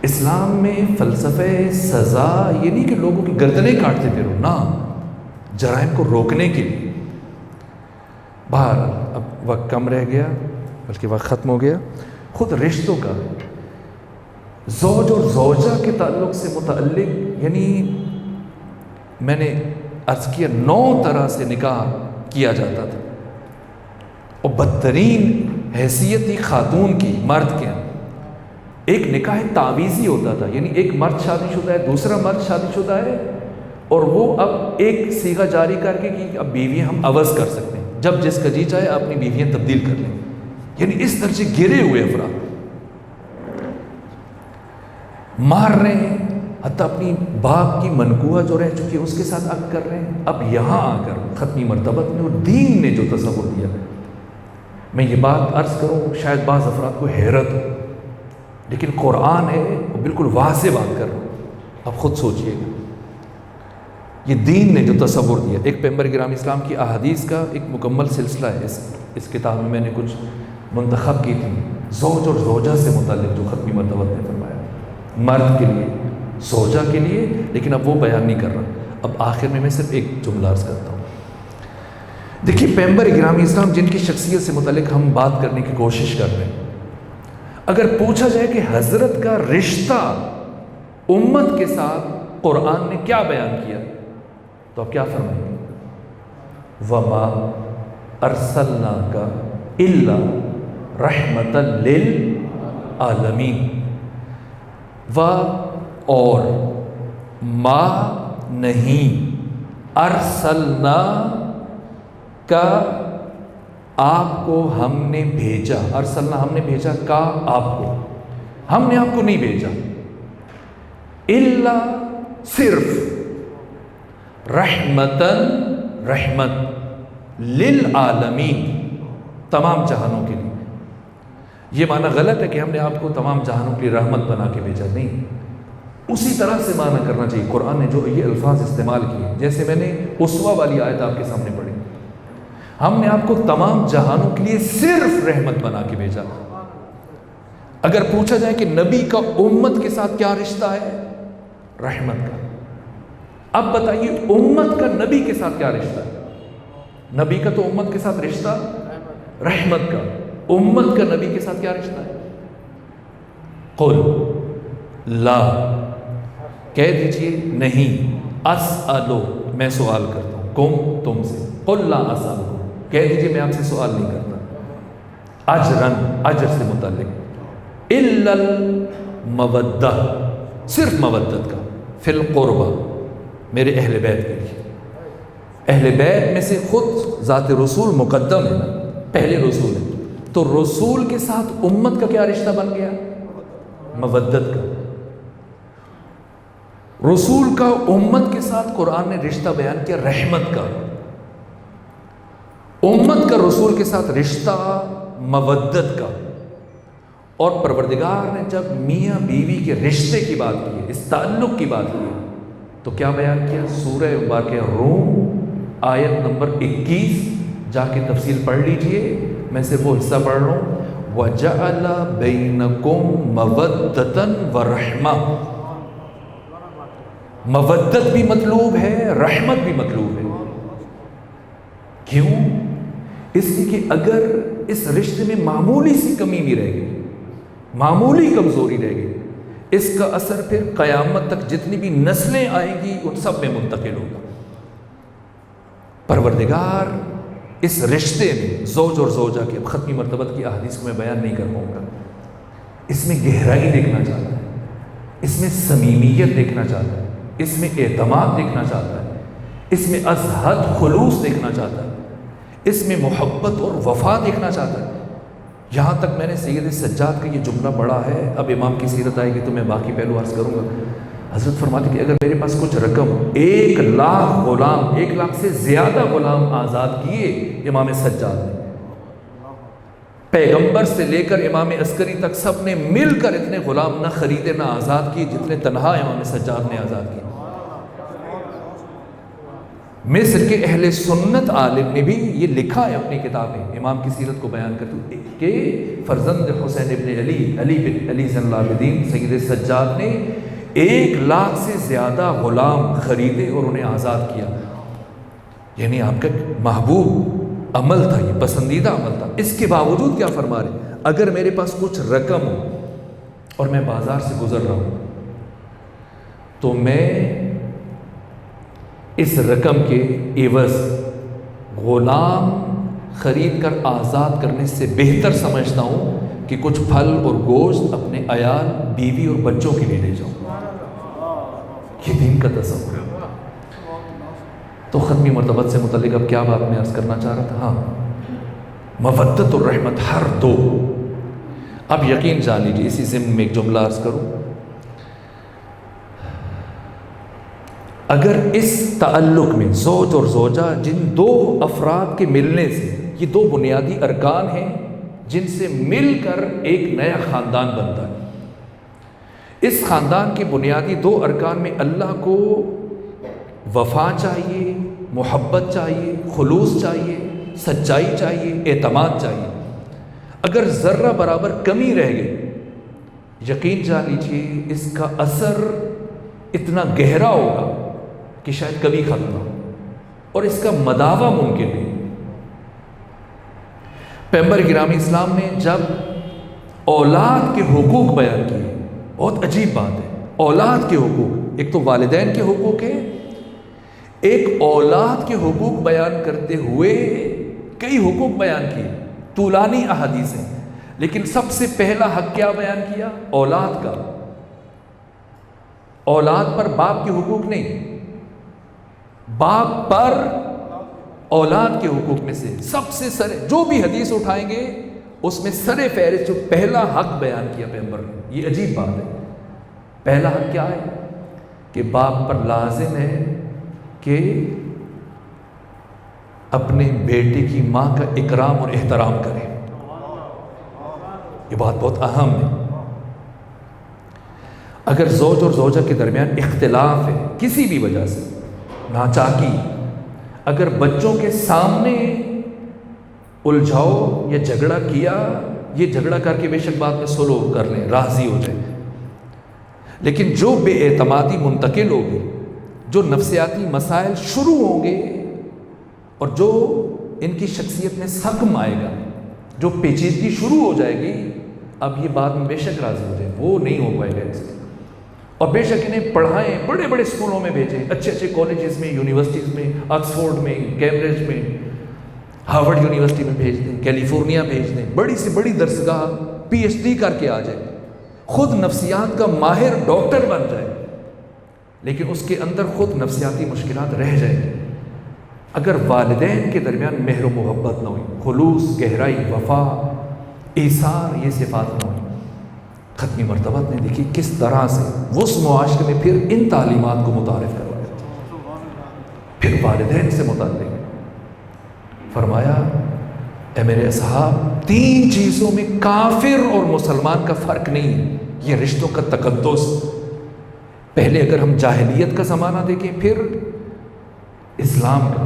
اسلام میں فلسفہ سزا یہ نہیں کہ لوگوں کی گردنیں کاٹتے پھرو، نہ، جرائم کو روکنے کے لیے۔ باہر اب وقت کم رہ گیا، بلکہ وقت ختم ہو گیا۔ خود رشتوں کا زوج اور زوجہ کے تعلق سے متعلق، یعنی میں نے عرض کیا 9 طرح سے نکاح کیا جاتا تھا، اور بدترین حیثیت تھی خاتون کی مرد کے۔ ایک نکاح تعویزی ہوتا تھا، یعنی ایک مرد شادی شدہ ہے، دوسرا مرد شادی شدہ ہے، اور وہ اب ایک صیغہ جاری کر کے کہ اب بیویاں ہم عوض کر سکتے ہیں، جب جس کا جی چاہے اپنی بیویاں تبدیل کر لیں۔ یعنی اس درجے گرے ہوئے افراد مار رہے ہیں، حتیٰ اپنی باپ کی منکوہ جو رہ چکی ہے اس کے ساتھ عقد کر رہے ہیں۔ اب یہاں آ کر ختمی مرتبت میں اور دین نے جو تصور دیا، میں یہ بات عرض کروں شاید بعض افراد کو حیرت ہو، لیکن قرآن ہے وہ بالکل واضح بات کر رہا ہوں، اب خود سوچئے گا۔ یہ دین نے جو تصور دیا، ایک پیغمبر گرامی اسلام کی احادیث کا ایک مکمل سلسلہ ہے، اس کتاب میں نے کچھ منتخب کی تھی زوج اور زوجہ سے متعلق، جو ختمی مرتبہ نے فرمایا مرد کے لیے، زوجہ کے لیے، لیکن اب وہ بیان نہیں کر رہا۔ اب آخر میں صرف ایک جملہ عرض کرتا ہوں۔ دیکھیے پیغمبر گرامی اسلام جن کی شخصیت سے متعلق ہم بات کرنے کی کوشش کر رہے ہیں، اگر پوچھا جائے کہ حضرت کا رشتہ امت کے ساتھ قرآن نے کیا بیان کیا، تو آپ کیا فرمائیں گے؟ وَمَا أَرْسَلْنَاكَ إِلَّا رَحْمَةً لِلْعَالَمِينَ۔ اور ما نہیں، ارسلنا کا آپ کو ہم نے بھیجا، ارسلنا ہم نے بھیجا، کا آپ کو، ہم نے آپ کو نہیں بھیجا، الا صرف رحمتن، رحمت، للعالمین، تمام جہانوں کے لیے۔ یہ معنی غلط ہے کہ ہم نے آپ کو تمام جہانوں کے لیے رحمت بنا کے بھیجا، نہیں، اسی طرح سے معنی کرنا چاہیے۔ قرآن نے جو یہ الفاظ استعمال کیے، جیسے میں نے اسوہ والی آیت آپ کے سامنے پڑھی، ہم نے آپ کو تمام جہانوں کے لیے صرف رحمت بنا کے بھیجا۔ اگر پوچھا جائے کہ نبی کا امت کے ساتھ کیا رشتہ ہے، رحمت کا۔ اب بتائیے امت کا نبی کے ساتھ کیا رشتہ ہے؟ نبی کا تو امت کے ساتھ رشتہ رحمت کا، امت کا نبی کے ساتھ کیا رشتہ ہے؟ قل لا، کہہ دیجئے نہیں، اسألو، میں سوال کرتا ہوں، کم، تم سے، قل لا اسألو، کہہ دیجئے میں آپ سے سوال نہیں کرتا، اجرن، اجر سے متعلق، الا المودہ، صرف مودت کا، فی القربہ، میرے اہل بیت کے لیے۔ اہل بیت میں سے خود ذات رسول مقدم ہے نا، پہلے رسول ہے، تو رسول کے ساتھ امت کا کیا رشتہ بن گیا؟ مودت کا۔ رسول کا امت کے ساتھ قرآن نے رشتہ بیان کیا رحمت کا، امت کا رسول کے ساتھ رشتہ مودت کا۔ اور پروردگار نے جب میاں بیوی کے رشتے کی بات کی، اس تعلق کی بات کی، تو کیا بیان کیا؟ سورہ مبارکہ روم آیت نمبر 21، جا کے تفصیل پڑھ لیجئے، میں صرف وہ حصہ پڑھ رہا ہوں، وَجَعَلَ بَيْنَكُمْ مَوَدَّةً وَرَحْمَةً۔ مودت بھی مطلوب ہے، رحمت بھی مطلوب ہے۔ کیوں؟ اس لیے کہ اگر اس رشتے میں معمولی سی کمی بھی رہ گئی، معمولی کمزوری رہ گئی، اس کا اثر پھر قیامت تک جتنی بھی نسلیں آئیں گی ان سب میں منتقل ہوگا۔ پروردگار اس رشتے میں زوج اور زوجہ کے، اب ختمی مرتبت کی احادیث کو میں بیان نہیں کر پاؤں گا، اس میں گہرائی دیکھنا چاہتا ہے، اس میں صمیمیت دیکھنا چاہتا ہے، اس میں اعتماد دیکھنا چاہتا ہے، اس میں از حد خلوص دیکھنا چاہتا ہے، اس میں محبت اور وفا دیکھنا چاہتا ہے۔ یہاں تک میں نے سید سجاد کا یہ جملہ پڑھا ہے، اب امام کی سیرت آئے گی تو میں باقی پہلو عرض کروں گا۔ حضرت فرماتے کہ اگر میرے پاس کچھ رقم 1,00,000 غلام، 1,00,000 سے زیادہ غلام آزاد کیے امام سجاد نے، پیغمبر سے لے کر امام عسکری تک سب نے مل کر اتنے غلام نہ خریدے نہ آزاد کیے جتنے تنہا امام سجاد نے آزاد کیے۔ مصر کے اہل سنت عالم نے بھی یہ لکھا ہے اپنی کتاب میں، امام کی سیرت کو بیان کرتے کہ فرزند حسین ابن علی بن علی زین العابدین سید سجاد نے 1,00,000 سے زیادہ غلام خریدے اور انہیں آزاد کیا۔ یعنی آپ کا محبوب عمل تھا، یہ پسندیدہ عمل تھا۔ اس کے باوجود کیا فرما رہے؟ اگر میرے پاس کچھ رقم ہو اور میں بازار سے گزر رہا ہوں تو میں اس رقم کے عوض غلام خرید کر آزاد کرنے سے بہتر سمجھتا ہوں کہ کچھ پھل اور گوشت اپنے عیال، بیوی اور بچوں کے لیے لے جاؤں۔ یہ دین کا تصور ہے۔ تو ختمی مرتبت سے متعلق اب کیا بات میں عرض کرنا چاہ رہا تھا؟ ہاں، مودت اور رحمت ہر دو۔ اب یقین جان لیجیے، اسی ضمن میں ایک جملہ عرض کروں، اگر اس تعلق میں زوج اور زوجہ جن دو افراد کے ملنے سے، یہ دو بنیادی ارکان ہیں جن سے مل کر ایک نیا خاندان بنتا ہے، اس خاندان کے بنیادی دو ارکان میں اللہ کو وفا چاہیے، محبت چاہیے، خلوص چاہیے، سچائی چاہیے، اعتماد چاہیے۔ اگر ذرہ برابر کمی رہ گئی، یقین جان لیجیے اس کا اثر اتنا گہرا ہوگا کہ شاید کبھی ختم نہ ہو، اور اس کا مداوع ممکن نہیں۔ پیغمبر گرامی اسلام نے جب اولاد کے حقوق بیان کیے، بہت عجیب بات ہے، اولاد کے حقوق، ایک تو والدین کے حقوق ہیں، ایک اولاد کے حقوق بیان کرتے ہوئے کئی حقوق بیان کیے، طولانی احادیث ہیں، لیکن سب سے پہلا حق کیا بیان کیا؟ اولاد کا۔ اولاد پر باپ کے حقوق نہیں، باپ پر اولاد کے حقوق میں سے سب سے سر، جو بھی حدیث اٹھائیں گے اس میں سر فہرست جو پہلا حق بیان کیا پیغمبر نے، یہ عجیب بات ہے۔ پہلا حق کیا ہے؟ کہ باپ پر لازم ہے کہ اپنے بیٹے کی ماں کا اکرام اور احترام کرے۔ یہ بات بہت اہم ہے۔ اگر زوج اور زوجہ کے درمیان اختلاف ہے کسی بھی وجہ سے، ناچاکی، اگر بچوں کے سامنے الجھاؤ یا جھگڑا کیا، یہ جھگڑا کر کے بے شک بات میں صلح کر لیں، راضی ہو جائیں، لیکن جو بے اعتمادی منتقل ہوگی، جو نفسیاتی مسائل شروع ہوں گے اور جو ان کی شخصیت میں سقم آئے گا، جو پیچیدگی شروع ہو جائے گی، اب یہ بات میں بے شک راضی ہو جائے، وہ نہیں ہو پائے گا ان سے۔ اور بے شک انہیں پڑھائیں، بڑے بڑے اسکولوں میں بھیجیں، اچھے اچھے کالجز میں، یونیورسٹیز میں، آکسفورڈ میں، کیمبرج میں، ہارورڈ یونیورسٹی میں بھیج دیں، کیلیفورنیا بھیج دیں، بڑی سے بڑی درسگاہ PhD کر کے آ جائے، خود نفسیات کا ماہر ڈاکٹر بن جائے، لیکن اس کے اندر خود نفسیاتی مشکلات رہ جائیں گی۔ اگر والدین کے درمیان مہر و محبت نہ ہوئی، خلوص، گہرائی، وفا، ایثار، یہ صفات نہ ہوئی، ختمی مرتبت نے دیکھی کس طرح سے وہ اس معاشرے میں پھر ان تعلیمات کو متعارف کروایا۔ پھر والدین سے متعلق فرمایا، اے میرے اصحاب، 3 چیزوں میں کافر اور مسلمان کا فرق نہیں ہے، یہ رشتوں کا تقدس۔ پہلے اگر ہم جاہلیت کا زمانہ دیکھیں، پھر اسلام کا۔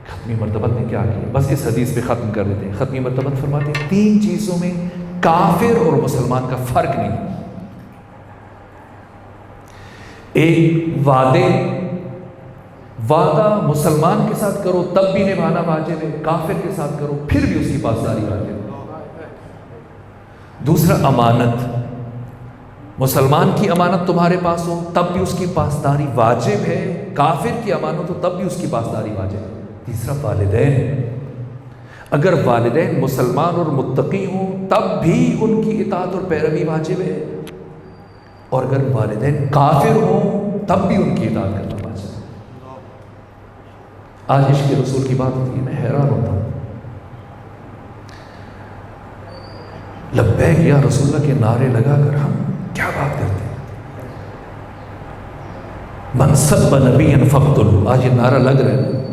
ختمی مرتبت نے کیا کیا؟ بس اس حدیث پہ ختم کر دیتے ہیں۔ ختمی مرتبت فرماتے ہیں 3 چیزوں میں کافر اور مسلمان کا فرق نہیں۔ ایک وعدہ مسلمان کے ساتھ کرو تب بھی نبھانا واجب ہے، کافر کے ساتھ کرو پھر بھی اس کی پاسداری واجب ہے۔ دوسرا امانت، مسلمان کی امانت تمہارے پاس ہو تب بھی اس کی پاسداری واجب ہے، کافر کی امانت ہو تب بھی اس کی پاسداری واجب ہے۔ تیسرا والدین، اگر والدین مسلمان اور متقی ہوں تب بھی ان کی اطاعت اور پیروی واجب ہے، اور اگر والدین کافر ہوں تب بھی ان کی اطاعت کرنا واجب ہے۔ آج عشق رسول کی بات ہوتی ہے، میں حیران ہوتا ہوں، لبیک یا رسول اللہ کے نعرے لگا کر ہم کیا بات کرتے ہیں؟ من سب نبی فقتلوا، آج یہ نعرہ لگ رہا ہے،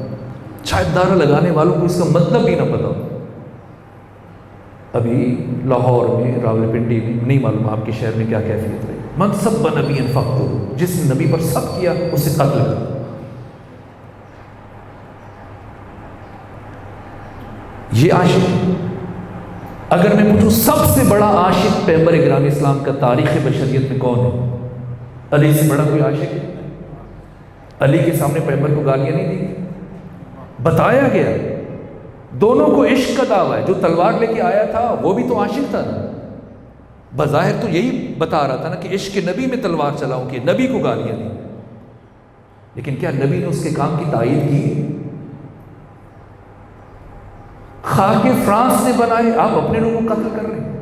شاید نعرہ لگانے والوں کو اس کا مطلب بھی نہ پتا ہو۔ ابھی لاہور میں راولپنڈی میں نہیں معلوم آپ کے شہر میں کیا کیفیت رہی، من سب نبی فقتلوا، جس نے نبی پر سب کیا اسے قتل کرو۔ یہ عاشق، اگر میں پوچھوں سب سے بڑا عاشق پیغمبر گرامی اسلام کا تاریخ بشریت میں کون ہے؟ علی سے بڑا کوئی عاشق ہے؟ علی کے سامنے پیغمبر کو گالیاں نہیں دی، بتایا گیا دونوں کو عشق کا دعویٰ ہے۔ جو تلوار لے کے آیا تھا وہ بھی تو عاشق تھا نا، بظاہر تو یہی بتا رہا تھا نا کہ عشق نبی میں تلوار چلاؤں کہ نبی کو گالیاں دی، لیکن کیا نبی نے اس کے کام کی تائید کی؟ خاک فرانس نے بنائے، آپ اپنے لوگوں کو قتل کر رہے ہیں،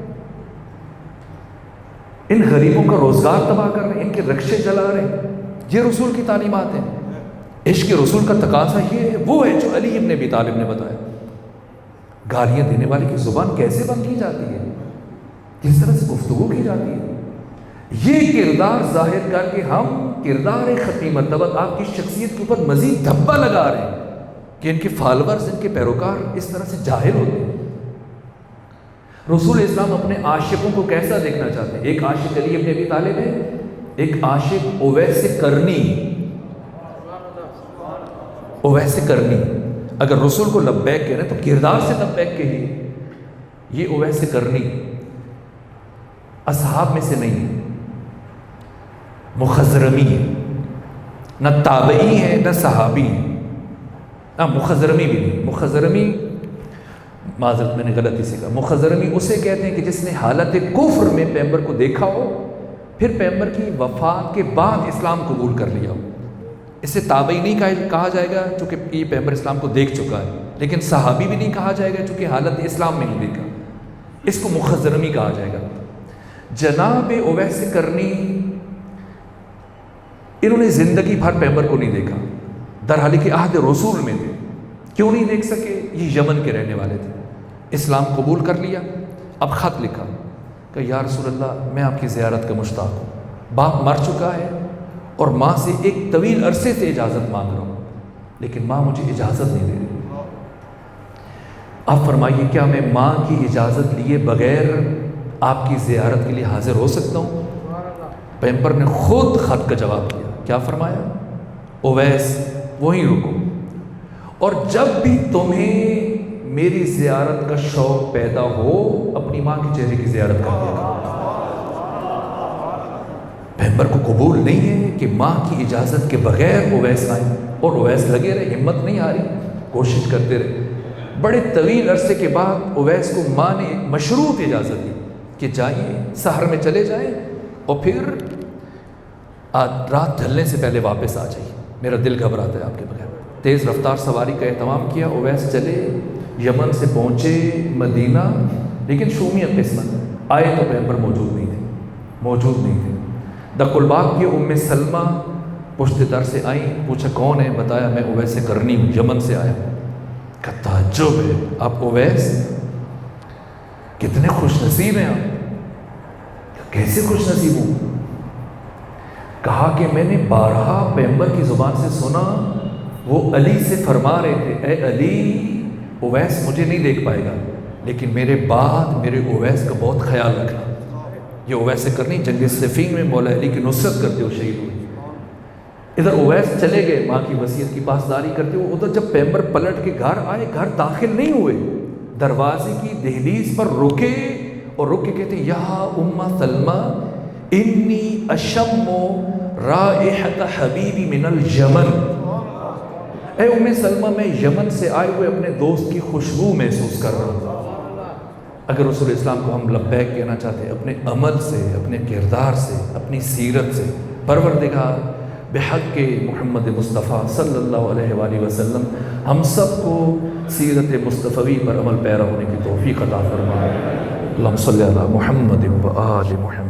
ان غریبوں کا روزگار تباہ کر رہے ہیں، ان کے رکشے جلا رہے ہیں۔ یہ رسول کی تعلیمات ہیں۔ عشق رسول کا تقاضا یہ ہے، وہ ہے جو علی ابن ابی طالب نے بتایا۔ گالیاں دینے والے کی زبان کیسے بند کی جاتی ہے، کس طرح سے گفتگو کی جاتی ہے؟ یہ کردار ظاہر کر کے ہم کردار ختمی مرتبہ آپ کی شخصیت کے اوپر مزید دھبا لگا رہے ہیں کہ ان کے فالورز، ان کے پیروکار اس طرح سے جاہل ہوتے ہیں۔ رسول اسلام اپنے عاشقوں کو کیسا دیکھنا چاہتے ہیں؟ ایک عاشق علی ابن ابی طالب ہے، ایک عاشق اویس کرنی۔ اویس کرنی اگر رسول کو لبیک کہہ رہے ہیں تو کردار سے لبیک کہیے۔ یہ اویس کرنی اصحاب میں سے نہیں، مخزرمی ہے، نہ تابعی ہے نہ صحابی ہے، مخزرمی بھی نہیں۔ مخزرمی، معذرت میں نے غلطی سے کہا، مخزرمی اسے کہتے ہیں کہ جس نے حالت کفر میں پیغمبر کو دیکھا ہو پھر پیغمبر کی وفات کے بعد اسلام قبول کر لیا ہو۔ اسے تابعی نہیں کہا جائے گا چونکہ یہ پیغمبر اسلام کو دیکھ چکا ہے، لیکن صحابی بھی نہیں کہا جائے گا چونکہ حالت اسلام میں نہیں دیکھا، اس کو مخزرمی کہا جائے گا۔ جناب اویس کرنی، انہوں نے زندگی بھر پیغمبر کو نہیں دیکھا، درحالی کہ عہد رسول میں تھے۔ کیوں نہیں دیکھ سکے؟ یہ یمن کے رہنے والے تھے، اسلام قبول کر لیا۔ اب خط لکھا کہ یا رسول اللہ میں آپ کی زیارت کا مشتاق ہوں، باپ مر چکا ہے اور ماں سے ایک طویل عرصے سے اجازت مانگ رہا ہوں، لیکن ماں مجھے اجازت نہیں دے رہی۔ آپ فرمائیے کیا میں ماں کی اجازت لیے بغیر آپ کی زیارت کے لیے حاضر ہو سکتا ہوں؟ پیغمبر نے خود خط کا جواب دیا، کیا فرمایا؟ اویس وہیں رکو، اور جب بھی تمہیں میری زیارت کا شوق پیدا ہو اپنی ماں کے چہرے کی زیارت کر دیا۔ پیغمبر کو قبول نہیں ہے کہ ماں کی اجازت کے بغیر اویس آئے، اور اویس لگے رہے، ہمت نہیں آ رہی، کوشش کرتے رہے۔ بڑے طویل عرصے کے بعد اویس کو ماں نے مشروط اجازت دی کہ جائیے، سحر میں چلے جائیں اور پھر رات ڈھلنے سے پہلے واپس آ جائیے، میرا دل گھبراتا ہے آپ کے بغیر۔ تیز رفتار سواری کا اہتمام کیا، اویس چلے، یمن سے پہنچے مدینہ، لیکن شومیت قسمت، آئے تو پیغمبر موجود نہیں تھے۔ دق الباب کی ام سلمہ پشت در سے آئیں، پوچھا کون ہے؟ بتایا میں اویس کرنی ہوں، یمن سے آیا ہوں۔ کہ تعجب ہے، آپ اویس کتنے خوش نصیب ہیں آپ، کیسے خوش نصیب ہوں؟ کہا کہ میں نے بارہا پیغمبر کی زبان سے سنا، وہ علی سے فرما رہے تھے اے علی، اویس مجھے نہیں دیکھ پائے گا، لیکن میرے بعد میرے اویس کا بہت خیال رکھنا۔ یہ اویس کرنی جنگ صفین میں مولا علی کی نصرت کرتے ہوئے شہید ہوئے۔ ادھر اویس چلے گئے ماں کی وصیت کی پاسداری کرتے ہوئے، ادھر جب پیغمبر پلٹ کے گھر آئے، گھر داخل نہیں ہوئے، دروازے کی دہلیز پر رکے اور رک کے کہتے یا ام سلمہ انی اشم رائحۃ حبیبی من الیمن، اے ام سلمہ میں یمن سے آئے ہوئے اپنے دوست کی خوشبو محسوس کر رہا ہوں۔ اگر رسول اسلام کو ہم لبیک کہنا چاہتے ہیں اپنے عمل سے، اپنے کردار سے، اپنی سیرت سے، پروردگار بحق محمد مصطفیٰ صلی اللہ علیہ وآلہ وسلم ہم سب کو سیرت مصطفی پر عمل پیرا ہونے کی توفیق عطا فرمائے۔ اللہم صلی علی محمد و آل محمد۔